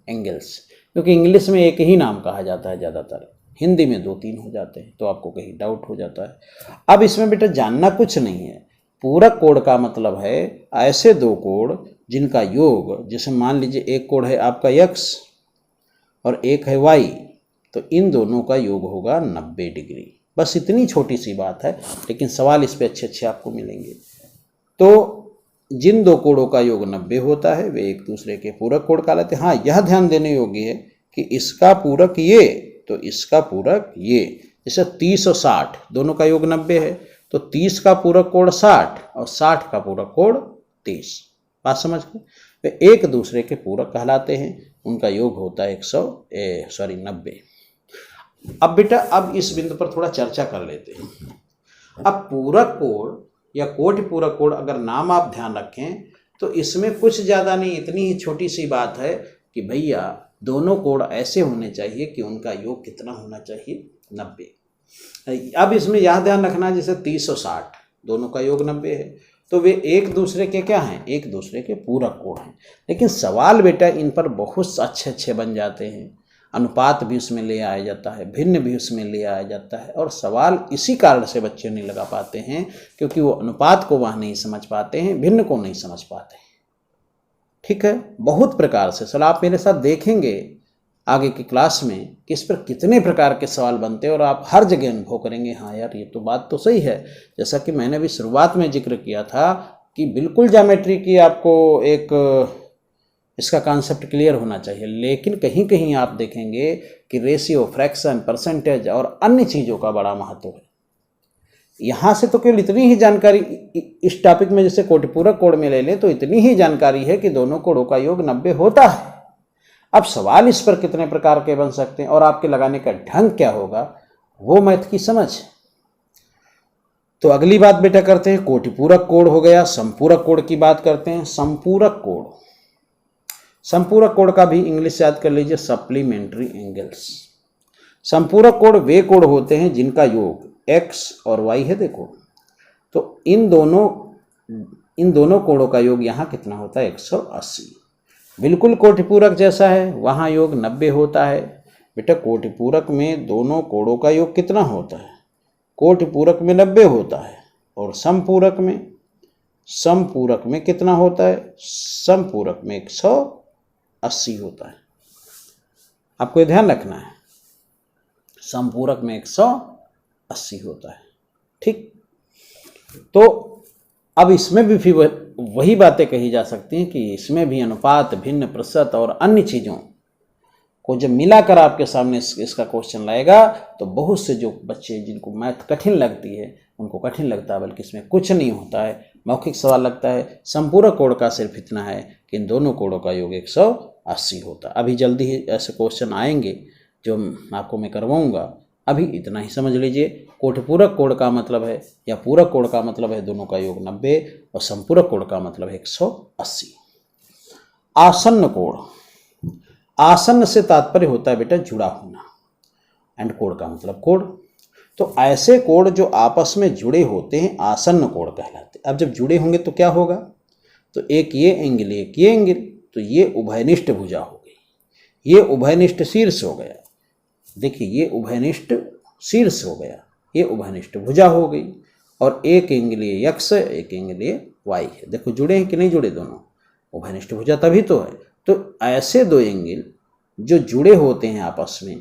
एंगल्स। क्योंकि इंग्लिश में एक ही नाम कहा जाता है ज़्यादातर, हिंदी में 2-3 हो जाते हैं, तो आपको कहीं डाउट हो जाता है। अब इसमें बेटा जानना कुछ नहीं है। पूरक कोण का मतलब है ऐसे दो कोण जिनका योग, जैसे मान लीजिए एक कोण है आपका x और एक है y, तो इन दोनों का योग होगा 90 डिग्री। बस इतनी छोटी सी बात है, लेकिन सवाल इस पे अच्छे अच्छे आपको मिलेंगे। तो जिन दो कोणों का योग 90 होता है वे एक दूसरे के पूरक कोण कहलाते हैं। हाँ, यह ध्यान देने योग्य है कि इसका पूरक ये, तो इसका पूरक ये। जैसे 30 और 60 दोनों का योग 90 है, तो 30 का पूरक कोण 60 और 60 का पूरक कोण 30। बात समझ गए। वे एक दूसरे के पूरक कहलाते हैं, उनका योग होता है 90। अब बेटा अब इस बिंदु पर थोड़ा चर्चा कर लेते हैं। अब पूरक कोण या कोटि पूरक कोण, अगर नाम आप ध्यान रखें तो इसमें कुछ ज़्यादा नहीं, इतनी ही छोटी सी बात है कि भैया दोनों कोण ऐसे होने चाहिए कि उनका योग कितना होना चाहिए, 90। अब इसमें यह ध्यान रखना, जैसे 30 और 60 दोनों का योग 90 है, तो वे एक दूसरे के क्या हैं, एक दूसरे के पूरक कोण हैं। लेकिन सवाल बेटा इन पर बहुत अच्छे अच्छे बन जाते हैं, अनुपात भी उसमें ले आया जाता है, भिन्न भी उसमें ले आया जाता है, और सवाल इसी कारण से बच्चे नहीं लगा पाते हैं क्योंकि वो अनुपात को वह नहीं समझ पाते हैं, भिन्न को नहीं समझ पाते हैं। ठीक है, बहुत प्रकार से सवाल आप मेरे साथ देखेंगे आगे की क्लास में कि इस पर कितने प्रकार के सवाल बनते हैं, और आप हर जगह अनुभव करेंगे, हाँ यार ये तो बात तो सही है। जैसा कि मैंने अभी शुरुआत में जिक्र किया था कि बिल्कुल ज्योमेट्री की आपको एक इसका कॉन्सेप्ट क्लियर होना चाहिए, लेकिन कहीं कहीं आप देखेंगे कि रेशियो, फ्रैक्शन, परसेंटेज और अन्य चीज़ों का बड़ा महत्व है। यहाँ से तो केवल इतनी ही जानकारी इस टॉपिक में, जैसे कोटिपूरक कोण में ले लें तो इतनी ही जानकारी है कि दोनों कोणों का योग 90 होता है। अब सवाल इस पर कितने प्रकार के बन सकते हैं और आपके लगाने का ढंग क्या होगा, वो मैथ की समझ। तो अगली बात बेटा करते हैं, कोटिपूरक कोण हो गया, संपूरक कोण की बात करते हैं। संपूरक कोण, संपूरक कोण का भी इंग्लिश याद कर लीजिए, सप्लीमेंट्री एंगल्स। संपूरक कोण वे कोण होते हैं जिनका योग x और y है। देखो तो इन दोनों कोणों का योग यहाँ कितना होता है, 180। बिल्कुल कोटिपूरक जैसा है, वहाँ योग 90 होता है। बेटा कोटिपूरक में दोनों कोणों का योग कितना होता है, कोटिपूरक में 90 होता है, और समपूरक में कितना होता है, समपूरक में 180 होता है। आपको ध्यान रखना है, समपूरक में 180 होता है। ठीक, तो अब इसमें भी फिर वही बातें कही जा सकती हैं कि इसमें भी अनुपात, भिन्न, प्रतिशत और अन्य चीज़ों को जब मिलाकर आपके सामने इसका क्वेश्चन लाएगा तो बहुत से जो बच्चे जिनको मैथ कठिन लगती है उनको कठिन लगता है, बल्कि इसमें कुछ नहीं होता है। मौखिक सवाल लगता है, संपूरक कोण का सिर्फ इतना है कि इन दोनों कोणों का योग 180 होता है। अभी जल्दी ही ऐसे क्वेश्चन आएंगे जो आपको मैं करवाऊंगा। अभी इतना ही समझ लीजिए, कोटिपूरक कोण का मतलब है या पूरक कोण का मतलब है दोनों का योग 90 और संपूरक कोण का मतलब है 180। आसन्न कोण, आसन्न से तात्पर्य होता है बेटा जुड़ा होना, एंड कोण का मतलब कोण। तो ऐसे कोण जो आपस में जुड़े होते हैं आसन्न कोण कहलाते। अब जब जुड़े होंगे तो क्या होगा, तो एक ये एंगल एक ये एंगल, तो ये उभयनिष्ठ भुजा हो गई, ये उभयनिष्ठ शीर्ष हो गया। देखिए ये उभयनिष्ठ शीर्ष हो गया, ये उभयनिष्ठ भुजा हो गई, और एक एंगल ये यक्ष एक एंगल ये वाई है। देखो जुड़े हैं कि नहीं जुड़े, दोनों उभयनिष्ठ भुजा तभी तो है। तो ऐसे दो एंगल जो जुड़े होते हैं आपस में,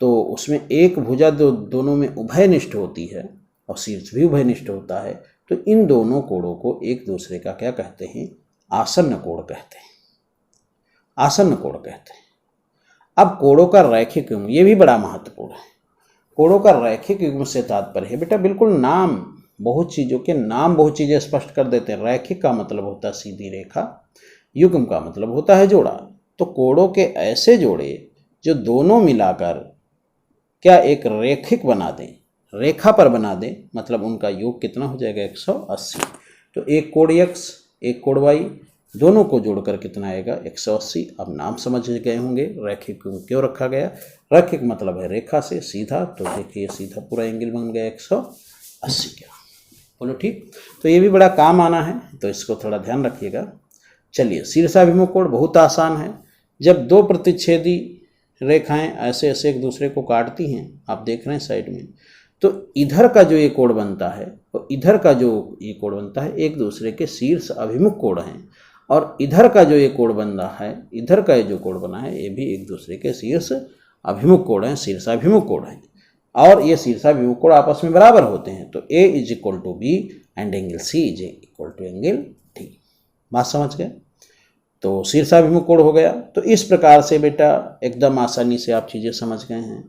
तो उसमें एक भुजा दोनों में उभयनिष्ठ होती है और शीर्ष भी उभयनिष्ठ होता है, तो इन दोनों कोणों को एक दूसरे का क्या कहते हैं, आसन्न कोण कहते हैं, आसन्न कोण कहते हैं। अब कोणों का रैखिक युग्म, ये भी बड़ा महत्वपूर्ण है। कोणों का रैखिक युग्म से तात्पर्य है बेटा बिल्कुल नाम, बहुत चीज़ों के नाम बहुत चीज़ें स्पष्ट कर देते हैं। रैखिक का मतलब होता है सीधी रेखा, युग्म का मतलब होता है जोड़ा। तो कोणों के ऐसे जोड़े जो दोनों मिलाकर क्या एक रैखिक बना दें, रेखा पर बना दें, मतलब उनका योग कितना हो जाएगा, 180। तो एक कोण x एक कोण y, दोनों को जोड़कर कितना आएगा, 180। अब नाम समझ गए होंगे रैखिक क्यों रखा गया। रैखिक मतलब है रेखा से सीधा, तो देखिए सीधा पूरा एंगल बन गया 180 क्या, बोलो ठीक। तो ये भी बड़ा काम आना है, तो इसको थोड़ा ध्यान रखिएगा। चलिए शीर्षाभिमुख कोण बहुत आसान है। जब दो प्रतिच्छेदी रेखाएं ऐसे ऐसे एक दूसरे को काटती हैं, आप देख रहे हैं साइड में, तो इधर का जो ये कोण बनता है और इधर का जो ये कोण बनता है एक दूसरे के शीर्ष अभिमुख कोण हैं, और इधर का जो ये कोण बन रहा है, इधर का ये जो कोण बना है, ये भी एक दूसरे के शीर्ष अभिमुख कोण हैं, शीर्षाभिमुख कोण हैं। और ये शीर्षाभिमुख कोण आपस में बराबर होते हैं, तो A = B and angle C = angle D। बात समझ गए, तो शीर्षाभिमुख कोण हो गया। तो इस प्रकार से बेटा एकदम आसानी से आप चीज़ें समझ गए हैं।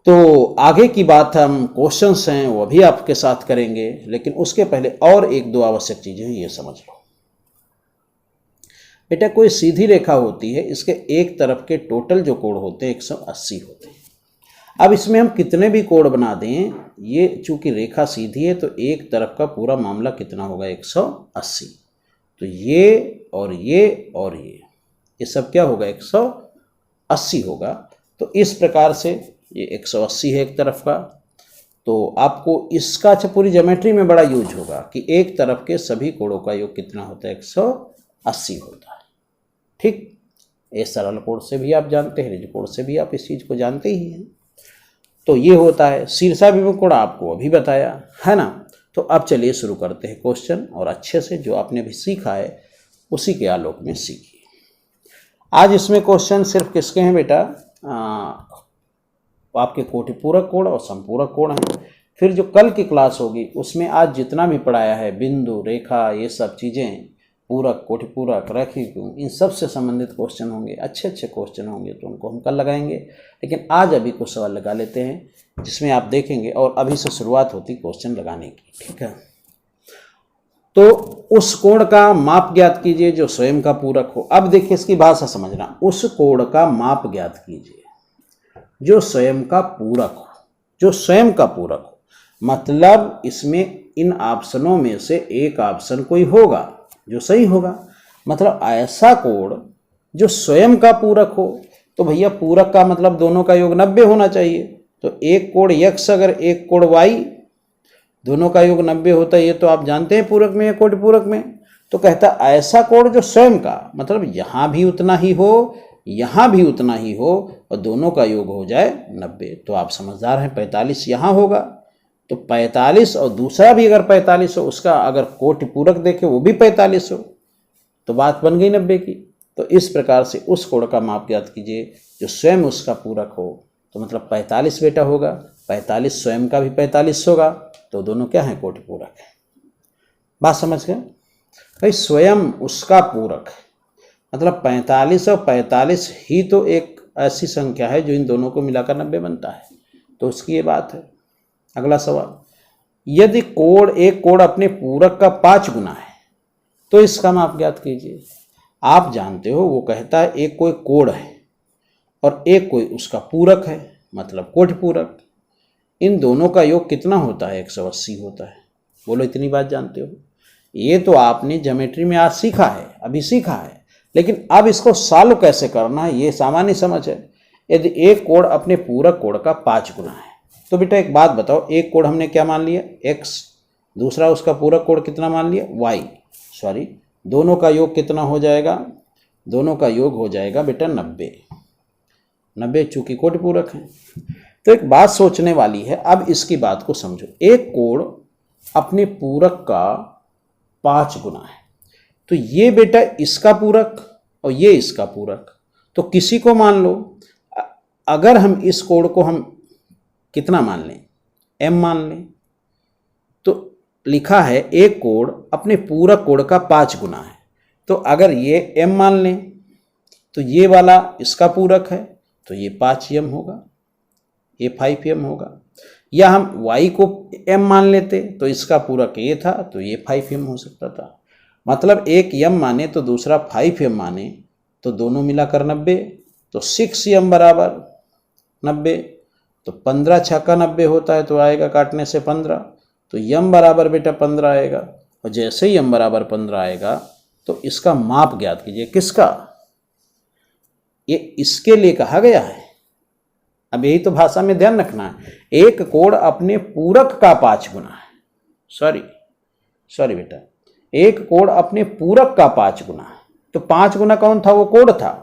तो आगे की बात हम क्वेश्चंस हैं वो भी आपके साथ करेंगे, लेकिन उसके पहले और एक दो आवश्यक चीज़ें हैं, ये समझ लो बेटा। कोई सीधी रेखा होती है, इसके एक तरफ के टोटल जो कोण होते हैं 180 होते हैं। अब इसमें हम कितने भी कोण बना दें, ये चूंकि रेखा सीधी है तो एक तरफ का पूरा मामला कितना होगा, 180। तो ये और ये और ये सब क्या होगा, 180 होगा। तो इस प्रकार से ये 180 है एक तरफ का। तो आपको इसका अच्छा पूरी ज्योमेट्री में बड़ा यूज होगा कि एक तरफ के सभी कोणों का योग कितना होता है, 180 होता है। ठीक, ये सरल कोण से भी आप जानते हैं, रिज कोण से भी आप इस चीज़ को जानते ही हैं। तो ये होता है शीर्षाभिमुख कोण, आपको अभी बताया है ना। तो अब चलिए शुरू करते हैं क्वेश्चन, और अच्छे से जो आपने अभी सीखा है उसी के आलोक में सीखिए। आज इसमें क्वेश्चन सिर्फ किसके हैं बेटा, आपके कोटिपूरक कोण और संपूरक कोण है। फिर जो कल की क्लास होगी उसमें आज जितना भी पढ़ाया है, बिंदु, रेखा, ये सब चीज़ें पूरक, कोटि पूरक, रैखिक, इन सब से संबंधित क्वेश्चन होंगे, अच्छे अच्छे क्वेश्चन होंगे, तो उनको हम कल लगाएंगे। लेकिन आज अभी कुछ सवाल लगा लेते हैं जिसमें आप देखेंगे, और अभी से शुरुआत होती क्वेश्चन लगाने की, ठीक है। तो उस कोण का माप ज्ञात कीजिए जो स्वयं का पूरक हो। अब देखिए इसकी भाषा समझना, उस कोण का माप ज्ञात कीजिए जो स्वयं का पूरक हो, जो स्वयं का पूरक हो, मतलब इसमें इन ऑप्शनों में से एक ऑप्शन कोई होगा जो सही होगा, मतलब ऐसा कोण जो स्वयं का पूरक हो। तो भैया पूरक का मतलब दोनों का योग 90 होना चाहिए। तो एक कोण x अगर एक कोण y, दोनों का योग 90 होता है, ये तो आप जानते हैं पूरक में या कोटि पूरक में। तो कहता ऐसा कोण जो स्वयं का, मतलब यहाँ भी उतना ही हो, यहाँ भी उतना ही हो, और दोनों का योग हो जाए 90। तो आप समझदार हैं, 45 यहाँ होगा, तो 45 और दूसरा भी अगर 45 हो, उसका अगर कोटि पूरक देखे वो भी 45 हो, तो बात बन गई 90 की। तो इस प्रकार से उस कोण का माप ज्ञात कीजिए जो स्वयं उसका पूरक हो। तो मतलब 45 बेटा होगा, 45 स्वयं का भी 45 होगा, तो दोनों क्या हैं, कोटि पूरक है। बात समझ गए भाई, स्वयं उसका पूरक है, मतलब 45 और 45 ही तो एक ऐसी संख्या है जो इन दोनों को मिलाकर 90 बनता है। तो उसकी ये बात है। अगला सवाल, यदि एक कोण अपने पूरक का 5 गुना है तो इसका माप ज्ञात कीजिए। आप जानते हो वो कहता है एक कोई कोण है और एक कोई उसका पूरक है, मतलब कोटि पूरक। इन दोनों का योग कितना होता है, 180 होता है। बोलो इतनी बात जानते हो। ये तो आपने ज्योमेट्री में आज सीखा है, अभी सीखा है, लेकिन अब इसको सॉल्व कैसे करना है ये सामान्य समझ है। यदि एक कोण अपने पूरक कोण का 5 गुना है, तो बेटा एक बात बताओ, एक कोण हमने क्या मान लिया, x, दूसरा उसका पूरक कोण कितना मान लिया, y, सॉरी, दोनों का योग कितना हो जाएगा, दोनों का योग हो जाएगा बेटा 90 चूंकि कोटि पूरक है। तो एक बात सोचने वाली है, अब इसकी बात को समझो। एक कोण अपने पूरक का 5 गुना है, तो ये बेटा इसका पूरक और ये इसका पूरक, तो किसी को मान लो, अगर हम इस कोण को हम कितना मान लें, m मान लें, तो लिखा है एक कोण अपने पूरक कोण का 5 गुना है। तो अगर ये m मान लें तो ये वाला इसका पूरक है, तो ये 5m होगा, ये 5m होगा। या हम y को m मान लेते तो इसका पूरक ये था, तो ये 5m हो सकता था। मतलब एक m माने तो दूसरा 5m माने, तो दोनों मिलाकर 90, तो 6m बराबर 90। तो 15 छक्का 90 होता है, तो आएगा काटने से 15, तो m बराबर बेटा 15 आएगा। और जैसे ही m बराबर 15 आएगा तो इसका माप ज्ञात कीजिए। किसका, ये इसके लिए कहा गया है। अब यही तो भाषा में ध्यान रखना है। एक कोण अपने पूरक का 5 गुना है, सॉरी बेटा, एक कोण अपने पूरक का 5 गुना है। तो 5 गुना कौन था, वो कोण था।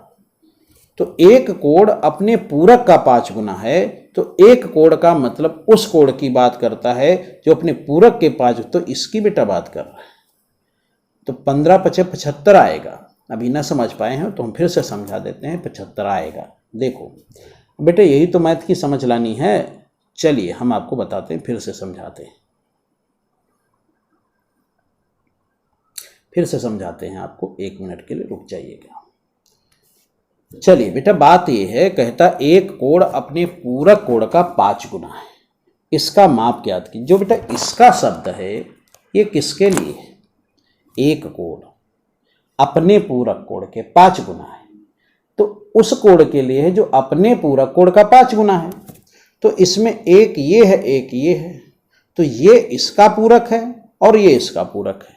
तो एक कोण अपने पूरक का 5 गुना है, तो एक कोण का मतलब उस कोण की बात करता है जो अपने पूरक के 5, तो इसकी बेटा बात कर रहा है। तो 15 5 75 आएगा। अभी ना समझ पाए हैं तो हम फिर से समझा देते हैं, 75 आएगा। देखो बेटा यही तो मैथ की समझ लानी है। चलिए हम आपको बताते हैं, फिर से समझाते हैं, फिर से समझाते हैं आपको। 1 मिनट के लिए रुक जाइएगा। चलिए बेटा बात ये है, कहता एक कोण अपने पूरक कोण का 5 गुना है, इसका माप ज्ञात कीजिए। जो बेटा इसका शब्द है ये किसके लिए है, एक कोण अपने पूरक कोण के 5 गुना है, तो उस कोण के लिए है जो अपने पूरक कोण का 5 गुना है। तो इसमें एक ये है, एक ये है, तो ये इसका पूरक है और ये इसका पूरक है।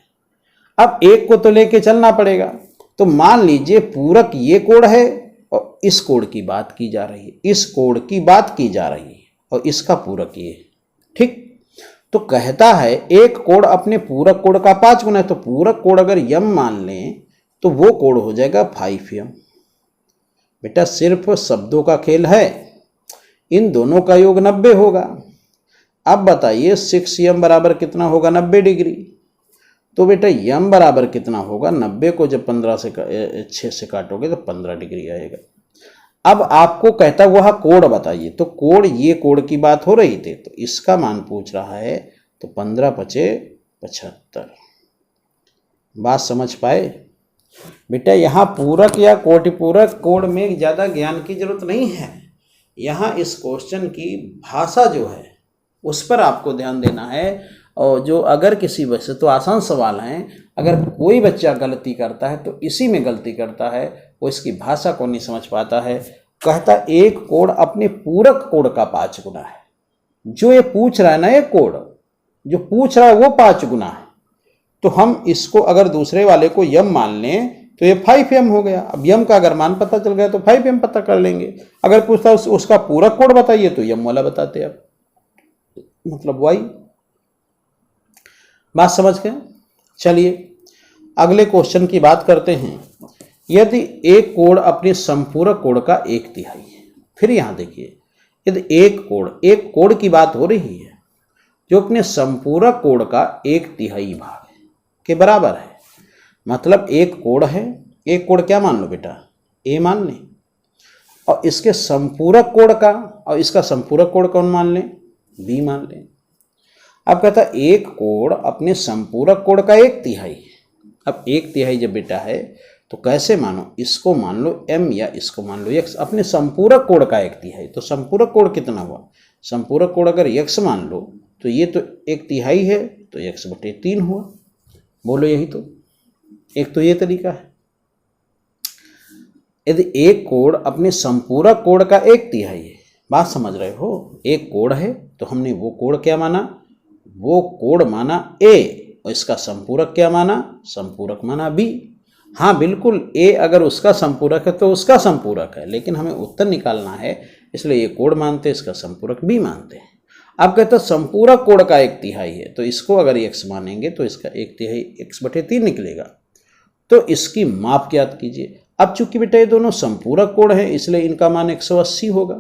अब एक को तो लेके चलना पड़ेगा। तो मान लीजिए पूरक ये कोण है और इस कोण की बात की जा रही है, इस कोण की बात की जा रही है, और इसका पूरक ये है, ठीक। तो कहता है एक कोण अपने पूरक कोण का 5 गुना है, तो पूरक कोण अगर m मान लें तो वो कोण हो जाएगा 5m। बेटा सिर्फ शब्दों का खेल है, इन दोनों का योग 90 होगा। अब बताइए 6m बराबर कितना होगा, 90 डिग्री। तो बेटा m बराबर कितना होगा, 90 को जब 6 से काटोगे तो 15 डिग्री आएगा। अब आपको कहता वह कोण बताइए, तो कोण ये कोण की बात हो रही थी, तो इसका मान पूछ रहा है, तो 15 5 75। बात समझ पाए बेटा? यहाँ पूरक या कोटिपूरक कोड में ज़्यादा ज्ञान की जरूरत नहीं है। यहाँ इस क्वेश्चन की भाषा जो है उस पर आपको ध्यान देना है। और जो अगर किसी वैसे तो आसान सवाल हैं, अगर कोई बच्चा गलती करता है तो इसी में गलती करता है, वो इसकी भाषा को नहीं समझ पाता है। कहता एक कोड अपने पूरक कोड का 5 गुना है। जो ये पूछ रहा है ना, ये कोड जो पूछ रहा है वो 5 गुना है। तो हम इसको अगर दूसरे वाले को यम मान लें तो ये 5m हो गया। अब यम का अगर मान पता चल गया तो 5m पता कर लेंगे। अगर पूछता उसका पूरक कोड बताइए तो यम वाला बताते अब, मतलब y। बात समझ गए? चलिए अगले क्वेश्चन की बात करते हैं। यदि एक कोड अपने संपूरक कोड का 1/3 है, फिर यहां देखिए, यदि एक कोड की बात हो रही है जो अपने संपूरक कोड का 1/3 भाग है के बराबर है। मतलब एक कोड है, एक कोड क्या मान लो बेटा, ए मान लें, और इसके संपूरक कोड का, और इसका संपूरक कोड कौन मान लें, बी मान लें। अब कहता एक कोड अपने संपूरक कोड का 1/3 है। अब 1/3 जब बेटा है तो कैसे मानो, इसको मान लो m या इसको मान लो x, अपने संपूरक कोड का 1/3। तो संपूरक कोड कितना हुआ, संपूरक कोड अगर x मान लो तो ये तो 1/3 है, तो x/3 हुआ। बोलो यही तो, एक तो ये तरीका है। यदि एक कोड अपने संपूरक कोड का 1/3 है, बात समझ रहे हो, एक कोड है तो हमने वो कोड क्या माना, वो कोड माना a, और इसका संपूरक क्या माना, संपूरक माना b। हाँ बिल्कुल, a अगर उसका संपूरक है तो उसका संपूरक है, लेकिन हमें उत्तर निकालना है इसलिए ये कोड मानते हैं, इसका संपूरक b मानते हैं। अब कहते हैं संपूरक कोड का 1/3 है, तो इसको अगर x मानेंगे तो इसका 1/3 x/3 निकलेगा। तो इसकी माप ज्ञात कीजिए। अब चूंकि बेटा ये दोनों संपूरक कोड है इसलिए इनका मान 180 होगा।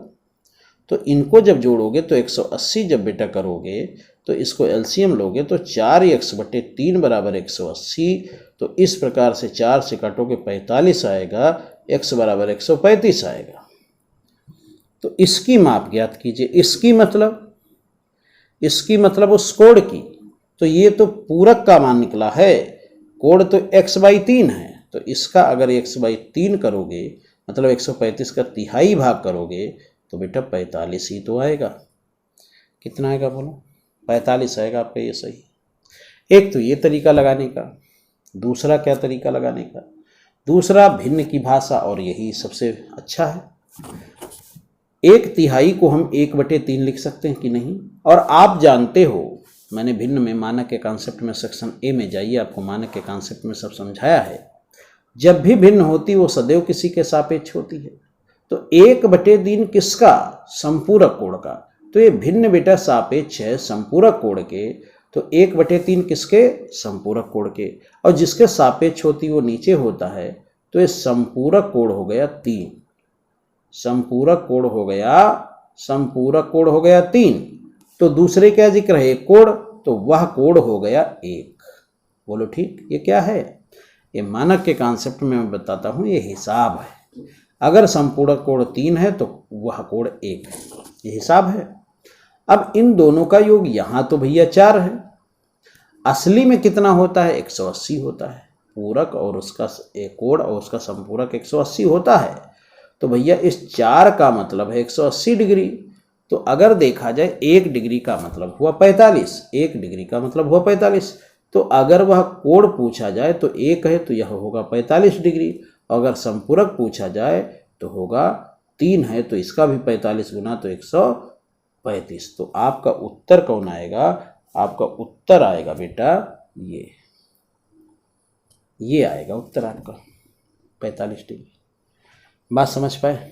तो इनको जब जोड़ोगे तो 180 जब बेटा करोगे तो इसको एलसीएम लोगे तो 4x/3 बराबर 180। तो इस प्रकार से 4 से काटोगे 45 आएगा, x बराबर 135 आएगा। तो इसकी माप ज्ञात कीजिए। इसकी मतलब उस कोड की, तो ये तो पूरक का मान निकला है, कोड तो x/3 है, तो इसका अगर x/3 करोगे मतलब 135 का 1/3 भाग करोगे तो बेटा 45 ही तो आएगा। कितना आएगा बोलो, 45 आएगा आपका, ये सही। एक तो ये तरीका लगाने का, दूसरा क्या तरीका लगाने का, दूसरा भिन्न की भाषा, और यही सबसे अच्छा है। 1/3 को हम 1/3 लिख सकते हैं कि नहीं। और आप जानते हो मैंने भिन्न में मानक के कॉन्सेप्ट में सेक्शन ए में जाइए, आपको मानक के कॉन्सेप्ट में सब समझाया है। जब भी भिन्न होती वो सदैव किसी के सापेक्ष होती है। तो 1/3 किसका, संपूरक कोड का। तो ये भिन्न बेटा सापेक्ष है संपूरक कोड के, तो 1/3 किसके, संपूरक कोड के, और जिसके सापेक्ष होती वो नीचे होता है। तो ये संपूरक कोड हो गया 3, संपूरक कोड हो गया 3। तो दूसरे क्या जिक्र है, एक कोड, तो वह कोड हो गया 1। बोलो ठीक, ये क्या है, ये मानक के कॉन्सेप्ट में मैं बताता हूँ, ये हिसाब है। अगर संपूरक कोड 3 है तो वह कोड 1 है, ये हिसाब है। अब इन दोनों का योग यहाँ तो भैया 4 है, असली में कितना होता है, 180 होता है। पूरक और उसका एक कोड और उसका संपूरक 180 होता है। तो भैया इस 4 का मतलब है 180 डिग्री। तो अगर देखा जाए 1 डिग्री का मतलब हुआ 45, 1 डिग्री का मतलब हुआ 45। तो अगर वह कोड पूछा जाए तो 1 है तो यह होगा 45 डिग्री, अगर संपूरक पूछा जाए तो होगा 3 है तो इसका भी 45 गुना तो 135। तो आपका उत्तर कौन आएगा, आपका उत्तर आएगा बेटा ये आएगा उत्तर आपका 45 डिग्री। बात समझ पाए।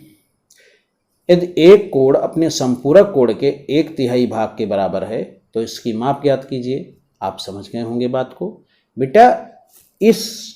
यदि एक कोड अपने संपूरक कोड के 1/3 भाग के बराबर है तो इसकी माप ज्ञात कीजिए। आप समझ गए होंगे बात को। बेटा इस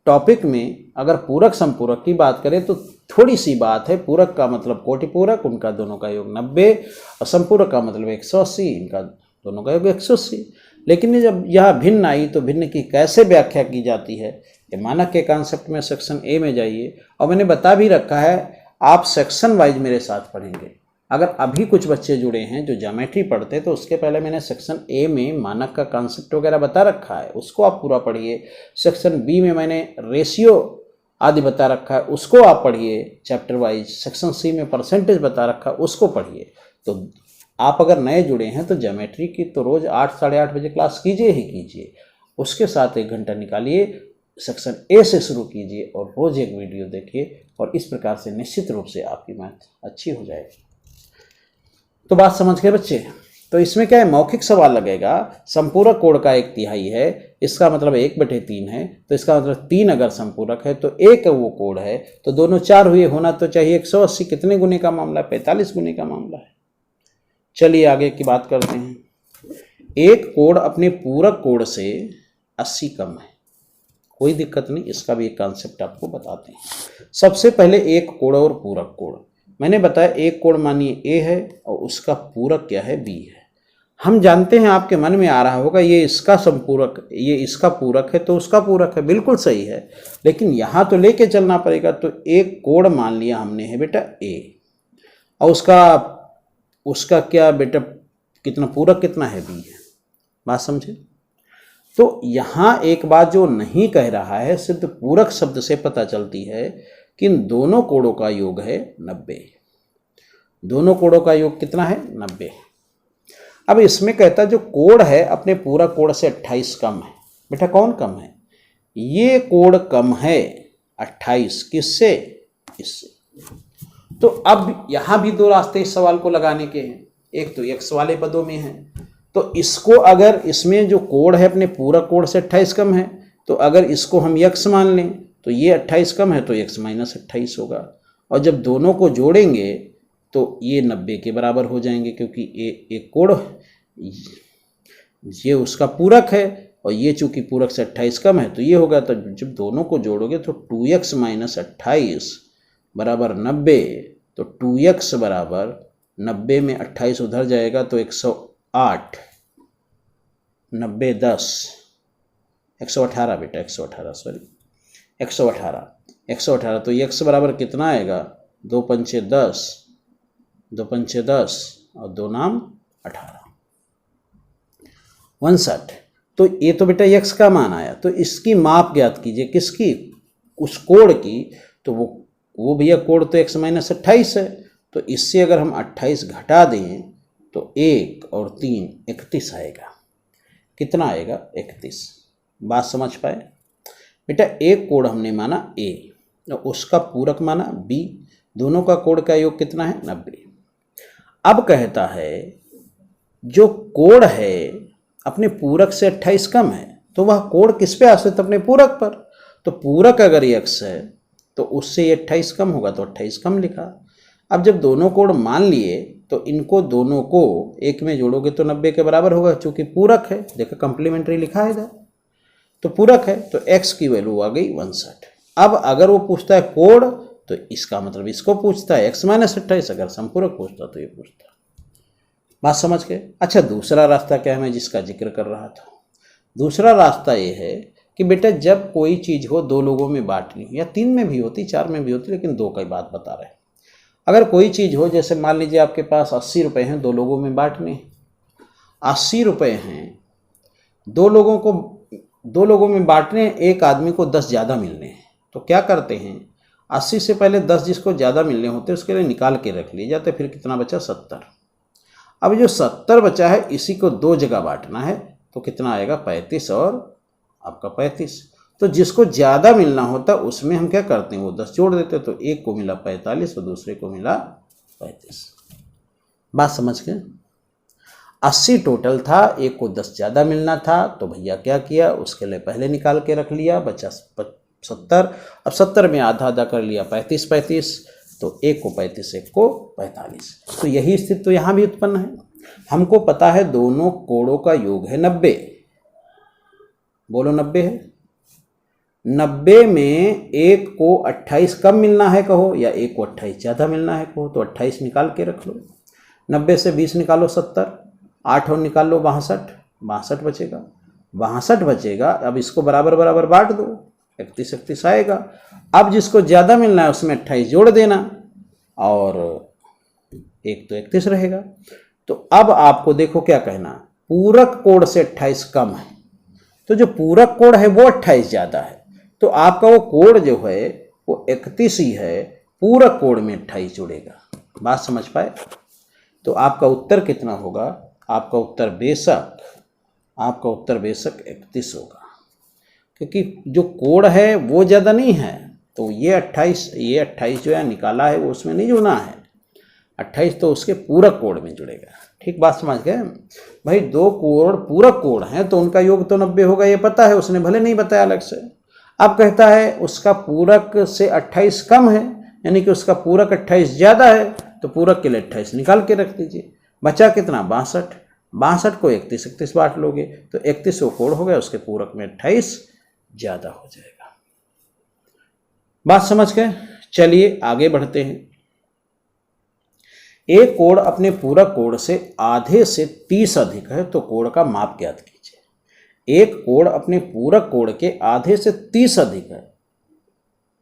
टॉपिक में अगर पूरक संपूरक की बात करें तो थोड़ी सी बात है। पूरक का मतलब कोटिपूरक, उनका दोनों का योग 90, और संपूरक का मतलब 180, इनका दोनों का योग 180। लेकिन जब यह भिन्न आई तो भिन्न की कैसे व्याख्या की जाती है, ये मानक के कॉन्सेप्ट में सेक्शन ए में जाइए, और मैंने बता भी रखा है आप सेक्शन वाइज मेरे साथ पढ़ेंगे। अगर अभी कुछ बच्चे जुड़े हैं जो ज्योमेट्री पढ़ते हैं तो उसके पहले मैंने सेक्शन ए में मानक का कॉन्सेप्ट वगैरह बता रखा है, उसको आप पूरा पढ़िए। सेक्शन बी में मैंने रेशियो आदि बता रखा है, उसको आप पढ़िए चैप्टर वाइज। सेक्शन सी में परसेंटेज बता रखा है, उसको पढ़िए। तो आप अगर नए जुड़े हैं तो ज्योमेट्री की तो रोज़ 8 साढ़े 8 बजे क्लास कीजिए ही कीजिए, उसके साथ 1 घंटा निकालिए, सेक्शन ए से शुरू कीजिए और रोज़ एक वीडियो देखिए, और इस प्रकार से निश्चित रूप से आपकी मैथ अच्छी हो जाएगी। तो बात समझ गए बच्चे? तो इसमें क्या है, मौखिक सवाल लगेगा। संपूरक कोण का 1/3 है, इसका मतलब 1/3 है, तो इसका मतलब 3 अगर संपूरक है तो 1 वो कोण है, तो दोनों 4 हुए, होना तो चाहिए 180। कितने गुने का मामला है? 45 गुने का मामला है। चलिए आगे की बात करते हैं। एक कोण अपने पूरक कोण से 80 कम है, कोई दिक्कत नहीं, इसका भी एक कॉन्सेप्ट आपको बताते हैं। सबसे पहले एक कोण और पूरक कोण। मैंने बताया एक कोण मानिए ए है और उसका पूरक क्या है? बी है। हम जानते हैं, आपके मन में आ रहा होगा ये इसका संपूरक, ये इसका पूरक है तो उसका पूरक है, बिल्कुल सही है, लेकिन यहाँ तो लेके चलना पड़ेगा। तो एक कोण मान लिया हमने है बेटा ए, और उसका क्या बेटा कितना पूरक कितना है? बी है। बात समझे? तो यहाँ एक बात जो नहीं कह रहा है, सिर्फ पूरक शब्द से पता चलती है कि इन दोनों कोणों का योग है 90। दोनों कोणों का योग कितना है? 90। अब इसमें कहता है जो कोण है अपने पूरक कोण से 28 कम है। बेटा कौन कम है? ये कोण कम है 28, किससे? इससे। तो अब यहाँ भी 2 रास्ते इस सवाल को लगाने के हैं। एक तो x वाले पदों में है, तो इसको अगर इसमें जो कोण है अपने पूरक कोण से 28 कम है, तो अगर इसको हम x मान लें तो ये 28 कम है तो x माइनस 28 होगा, और जब दोनों को जोड़ेंगे तो ये 90 के बराबर हो जाएंगे, क्योंकि एक कोण ये उसका पूरक है और ये चूंकि पूरक से 28 कम है तो ये होगा। तो जब दोनों को जोड़ोगे तो 2x माइनस 28 बराबर 90, तो 2x बराबर 90 में 28 उधर जाएगा तो 108, 90 10 118 बेटा 118 सॉरी 118 तो x बराबर कितना आएगा? 2 पंचे 10, 2 पंचे 10 और 2 नाम 18, 59। तो ये तो बेटा x का मान आया, तो इसकी माप ज्ञात कीजिए। किसकी? उस कोण की। तो वो भैया कोण तो x माइनस 28 है, तो इससे अगर हम 28 घटा दें तो 1 और 3 31 आएगा। कितना आएगा? 31। बात समझ पाए बेटा? एक कोण हमने माना a और उसका पूरक माना b, दोनों का कोण का योग कितना है? 90। अब कहता है जो कोण है अपने पूरक से 28 कम है, तो वह कोण किस पे आश्रित? अपने पूरक पर। तो पूरक अगर x है तो उससे 28 कम होगा, तो 28 कम लिखा। अब जब दोनों कोण मान लिए तो इनको दोनों को एक में जोड़ोगे तो 90 के बराबर होगा, चूंकि पूरक है। देखो कंप्लीमेंट्री लिखा है इधर, तो पूरक है, तो x की वैल्यू आ गई 62। अब अगर वो पूछता है कोण तो इसका मतलब इसको पूछता है x माइनस 28, अगर संपूरक पूछता तो ये पूछता। बात समझ गए? अच्छा, दूसरा रास्ता क्या है मैं जिसका जिक्र कर रहा था? दूसरा रास्ता ये है कि बेटा जब कोई चीज़ हो 2 लोगों में बांटनी, या 3 में भी होती, 4 में भी होती, लेकिन 2 की बात बता रहे हैं। अगर कोई चीज़ हो, जैसे मान लीजिए आपके पास 80 रुपये हैं, 2 लोगों में बांटने, 80 रुपये हैं, 2 लोगों में बांटने, एक आदमी को 10 ज़्यादा मिलने हैं, तो क्या करते हैं? 80 से पहले 10 जिसको ज़्यादा मिलने होते उसके लिए निकाल के रख लिए जाते, फिर कितना बचा? 70। अब जो 70 बचा है इसी को 2 जगह बांटना है, तो कितना आएगा? 35 और आपका 35। तो जिसको ज़्यादा मिलना होता उसमें हम क्या करते हैं? वो 10 जोड़ देते, तो एक को मिला 45 और दूसरे को मिला 35। बात समझ गए? 80 टोटल था, एक को 10 ज़्यादा मिलना था, तो भैया क्या किया? उसके लिए पहले निकाल के रख लिया, बचा 70। अब 70 में आधा आधा कर लिया, 35, तो एक को 35, एक को 45। तो यही स्थिति तो यहाँ भी उत्पन्न है। हमको पता है दोनों कोणों का योग है 90। बोलो 90 है। 90 में एक को 28 कम मिलना है कहो, या एक को 28 ज़्यादा मिलना है कहो, तो 28 निकाल के रख लो। 90 से 20 निकालो 70, 8 और निकाल लो 62 बचेगा। 62 बचेगा। अब इसको बराबर बराबर बांट दो, 31 आएगा। अब जिसको ज़्यादा मिलना है उसमें 28 जोड़ देना, और 1 तो 31 रहेगा। तो अब आपको देखो क्या कहना, पूरक कोण से 28 कम है, तो जो पूरक कोण है वो 28 ज़्यादा है, तो आपका वो कोण जो है वो 31 ही है, पूरक कोण में 28 जुड़ेगा। बात समझ पाए? तो आपका उत्तर कितना होगा? आपका उत्तर बेशक 31 होगा, क्योंकि जो कोण है वो ज़्यादा नहीं है, तो ये 28 जो है निकाला है वो उसमें नहीं जुड़ना है, 28 तो उसके पूरक कोण में जुड़ेगा। ठीक बात समझ गए भाई? 2 कोण पूरक कोण हैं तो उनका योग तो 90 होगा, ये पता है, उसने भले नहीं बताया अलग से। अब कहता है उसका पूरक से 28 कम है, यानी कि उसका पूरक 28 ज़्यादा है, तो पूरक के लिए 28 निकाल के रख दीजिए। बचा कितना? 62 को 31 बांट लोगे तो 31 वो कोण हो गया, उसके पूरक में 28 ज़्यादा हो जाएगा। बात समझ गए? चलिए आगे बढ़ते हैं। एक कोण अपने पूरक कोण से आधे से 30 अधिक है तो कोण का माप ज्ञात कीजिए। एक कोण अपने पूरक कोण के आधे से 30 अधिक है।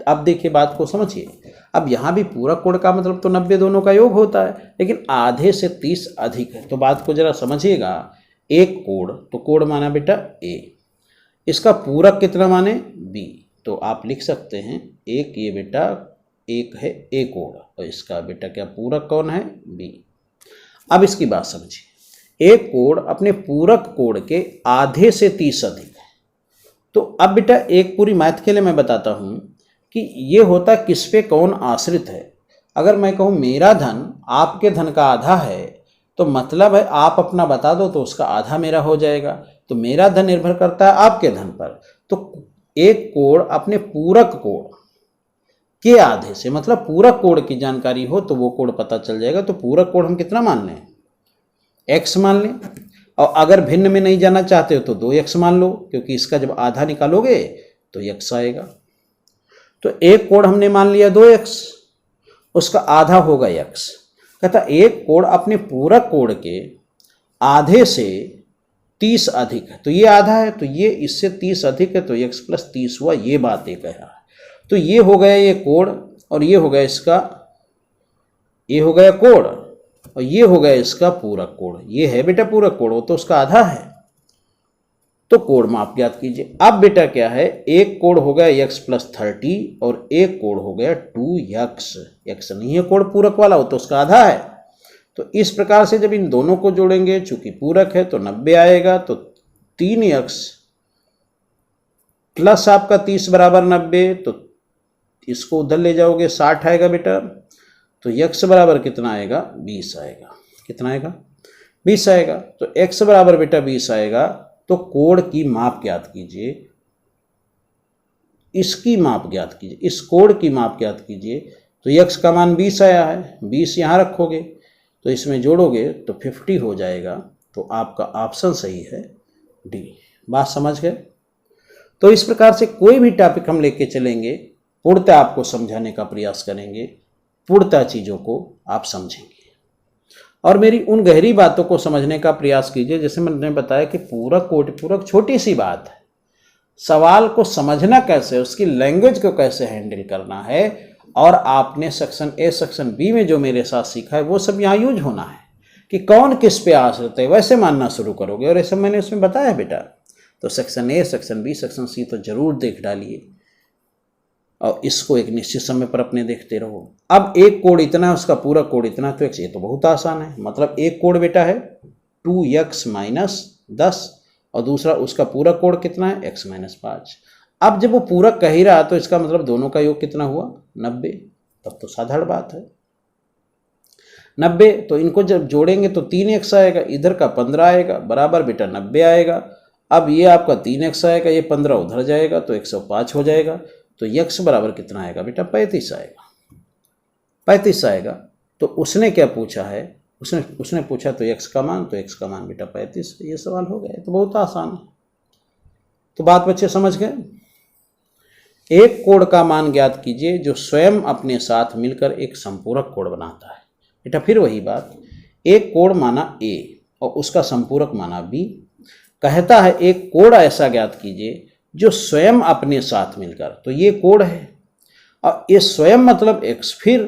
अब देखिए बात को समझिए। अब यहाँ भी पूरक कोण का मतलब तो 90 दोनों का योग होता है, लेकिन आधे से 30 अधिक है, तो बात को जरा समझिएगा। एक कोण, तो कोण माना बेटा ए, इसका पूरक कितना माने बी, तो आप लिख सकते हैं एक, ये बेटा एक है ए कोण, और इसका बेटा क्या पूरक कौन है? बी। अब इसकी बात समझिए। एक कोण अपने पूरक कोण के आधे से 30 अधिक है, तो अब बेटा एक पूरी मैथ के लिए मैं बताता हूँ कि ये होता किस पे कौन आश्रित है। अगर मैं कहूँ मेरा धन आपके धन का आधा है, तो मतलब है आप अपना बता दो तो उसका आधा मेरा हो जाएगा, तो मेरा धन निर्भर करता है आपके धन पर। तो एक कोण अपने पूरक कोण के आधे से, मतलब पूरक कोण की जानकारी हो तो वो कोण पता चल जाएगा। तो पूरक कोण हम कितना मान लें? x मान लें, और अगर भिन्न में नहीं जाना चाहते हो तो 2x मान लो, क्योंकि इसका जब आधा निकालोगे तो x आएगा। तो एक कोण हमने मान लिया 2x, उसका आधा होगा x। कहता एक कोण अपने पूरक कोण के आधे से 30 अधिक है, तो ये आधा है, तो ये इससे 30 अधिक है, तो x + 30 हुआ। ये बात ये कह रहा है। तो ये हो गया ये कोण, और ये हो गया इसका, ये हो गया कोण, और ये हो गया इसका पूरक कोण। ये है बेटा पूरक कोण, वो तो उसका आधा है। तो कोण माप ज्ञात कीजिए। अब बेटा क्या है, एक कोण हो गया x + 30 और एक कोण हो गया 2x। x नहीं है कोण पूरक वाला, वो तो उसका आधा है। तो इस प्रकार से जब इन दोनों को जोड़ेंगे, चूंकि पूरक है तो 90 आएगा, तो 3x प्लस आपका 30 बराबर 90, तो इसको उधर ले जाओगे 60 आएगा बेटा। तो x बराबर कितना आएगा? 20 आएगा। कितना आएगा? 20 आएगा। तो x बराबर बेटा 20 आएगा। तो कोण की माप ज्ञात कीजिए, इसकी माप ज्ञात कीजिए, इस कोण की माप ज्ञात कीजिए। तो x का मान 20 आया है, 20 यहाँ रखोगे तो इसमें जोड़ोगे तो 50 हो जाएगा। तो आपका ऑप्शन सही है डी। बात समझ गए? तो इस प्रकार से कोई भी टॉपिक हम लेके चलेंगे, पूर्णतः आपको समझाने का प्रयास करेंगे, पूर्णतः चीज़ों को आप समझेंगे और मेरी उन गहरी बातों को समझने का प्रयास कीजिए। जैसे मैंने बताया कि पूरक कोटिपूरक छोटी सी बात है, सवाल को समझना कैसे, उसकी लैंग्वेज को कैसे हैंडल करना है, और आपने सेक्शन ए सेक्शन बी में जो मेरे साथ सीखा है वो सब यहाँ यूज होना है कि कौन किस पे आश्रित है, वैसे मानना शुरू करोगे। और ये सब मैंने उसमें बताया बेटा। तो section A section B section C तो जरूर देख डालिए, और इसको एक निश्चित समय पर अपने देखते रहो। अब एक कोण इतना है, उसका पूरा कोण इतना, तो ये तो बहुत आसान है। मतलब एक कोण बेटा है 2x - 10, और दूसरा उसका पूरा कोण कितना है? x - 5। अब जब वो पूरक कह ही रहा तो इसका मतलब दोनों का योग कितना हुआ? 90। तब तो साधारण बात है 90। तो इनको जब जोड़ेंगे तो 3x आएगा, इधर का 15 आएगा, बराबर बेटा 90 आएगा। अब ये आपका 3x आएगा, ये 15 उधर जाएगा तो 105 हो जाएगा। तो x बराबर कितना आएगा बेटा? 35 आएगा। 35 आएगा। तो उसने क्या पूछा है? उसने पूछा तो x का मान, तो x का मान बेटा 35। ये सवाल हो गया। तो बहुत आसान है। तो बात बच्चे समझ गए? एक कोण का मान ज्ञात कीजिए जो स्वयं अपने साथ मिलकर एक संपूरक कोण बनाता है। बेटा फिर वही बात, एक कोण माना a और उसका संपूरक माना b। कहता है एक कोण ऐसा ज्ञात कीजिए जो स्वयं अपने साथ मिलकर, तो ये कोण है, और ये स्वयं मतलब x, फिर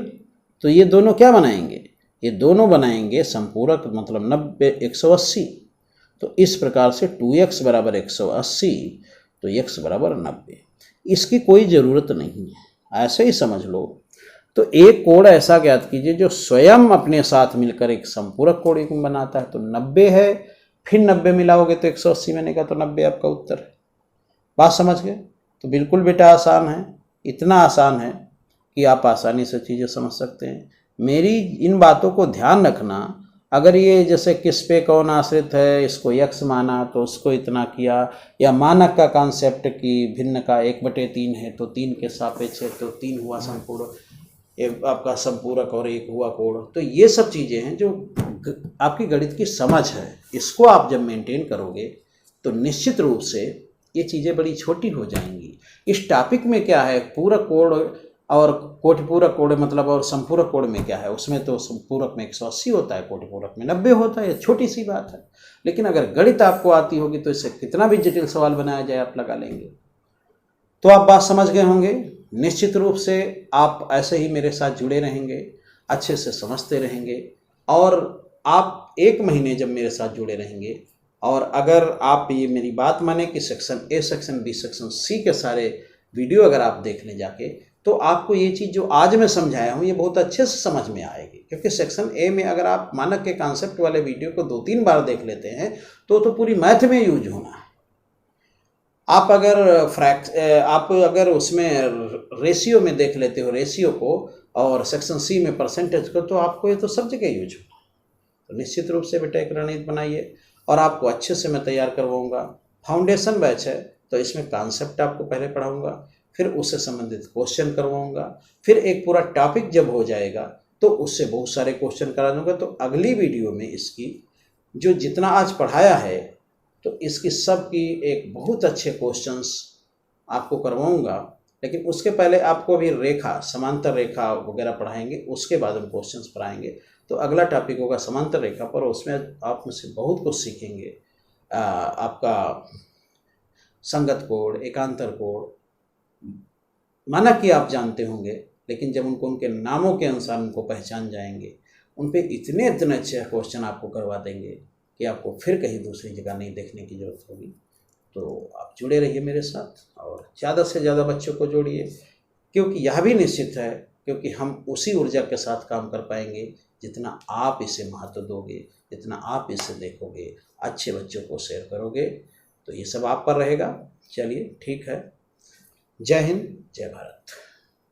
तो ये दोनों क्या बनाएंगे? ये दोनों बनाएंगे संपूरक, मतलब 90 180। तो इस प्रकार से 2x बराबर 180 तो x बराबर 90। इसकी कोई ज़रूरत नहीं है, ऐसे ही समझ लो। तो एक कोण ऐसा ज्ञात कीजिए जो स्वयं अपने साथ मिलकर एक संपूरक कोण बनाता है। तो 90 है, फिर 90 मिलाओगे तो 180 बनेगा, तो 90 आपका उत्तर है। बात समझ गए? तो बिल्कुल बेटा आसान है, इतना आसान है कि आप आसानी से चीज़ें समझ सकते हैं। मेरी इन बातों को ध्यान रखना। अगर ये जैसे किस पे कौन आश्रित है, इसको यक्ष माना तो उसको इतना किया, या मानक का कॉन्सेप्ट कि भिन्न का 1/3 है तो 3 के सापेक्ष है तो 3 हुआ संपूर्ण, एक आपका संपूरक और 1 हुआ कोण। तो ये सब चीज़ें हैं जो आपकी गणित की समझ है, इसको आप जब मेंटेन करोगे तो निश्चित रूप से ये चीज़ें बड़ी छोटी हो जाएंगी। इस टॉपिक में क्या है, पूरक कोण और कोटिपूरक कोण मतलब, और संपूरक कोण में क्या है, उसमें तो संपूरक में 180 होता है, कोटिपूरक में 90 होता है। छोटी सी बात है, लेकिन अगर गणित आपको आती होगी तो इससे कितना भी जटिल सवाल बनाया जाए आप लगा लेंगे। तो आप बात समझ गए होंगे। निश्चित रूप से आप ऐसे ही मेरे साथ जुड़े रहेंगे, अच्छे से समझते रहेंगे, और आप 1 महीने जब मेरे साथ जुड़े रहेंगे, और अगर आप ये मेरी बात माने कि section A, section B, section C के सारे वीडियो अगर आप देख लें जाके, तो आपको ये चीज़ जो आज मैं समझाया हूँ ये बहुत अच्छे से समझ में आएगी। क्योंकि सेक्शन ए में अगर आप मानक के कॉन्सेप्ट वाले वीडियो को 2-3 बार देख लेते हैं तो पूरी मैथ में यूज होना है। आप अगर उसमें रेशियो में देख लेते हो, रेशियो को, और सेक्शन सी में परसेंटेज को, तो आपको ये तो सब जगह यूज होना। तो निश्चित रूप से बेटा एक रणनीति बनाइए, और आपको अच्छे से मैं तैयार करवाऊँगा। फाउंडेशन बैच है तो इसमें कॉन्सेप्ट आपको पहले पढ़ाऊँगा, फिर उससे संबंधित क्वेश्चन करवाऊँगा, फिर एक पूरा टॉपिक जब हो जाएगा तो उससे बहुत सारे क्वेश्चन करा दूँगा। तो अगली वीडियो में इसकी जो जितना आज पढ़ाया है तो इसकी सब की एक बहुत अच्छे क्वेश्चंस आपको करवाऊँगा। लेकिन उसके पहले आपको अभी रेखा, समांतर रेखा वगैरह पढ़ाएंगे, उसके बाद हम क्वेश्चंस पढ़ाएंगे। तो अगला टॉपिक होगा समांतर रेखा पर, उसमें आप मुझसे बहुत कुछ सीखेंगे। आपका संगत कोण, एकांतर कोण, माना कि आप जानते होंगे, लेकिन जब उनको उनके नामों के अनुसार उनको पहचान जाएंगे, उन पे इतने इतने अच्छे क्वेश्चन आपको करवा देंगे कि आपको फिर कहीं दूसरी जगह नहीं देखने की ज़रूरत होगी। तो आप जुड़े रहिए मेरे साथ, और ज़्यादा से ज़्यादा बच्चों को जोड़िए, क्योंकि यह भी निश्चित है, क्योंकि हम उसी ऊर्जा के साथ काम कर पाएंगे जितना आप इसे महत्व दोगे, जितना आप इसे देखोगे, अच्छे बच्चों को शेयर करोगे। तो ये सब आप पर रहेगा। चलिए ठीक है, जय हिंद, जय भारत।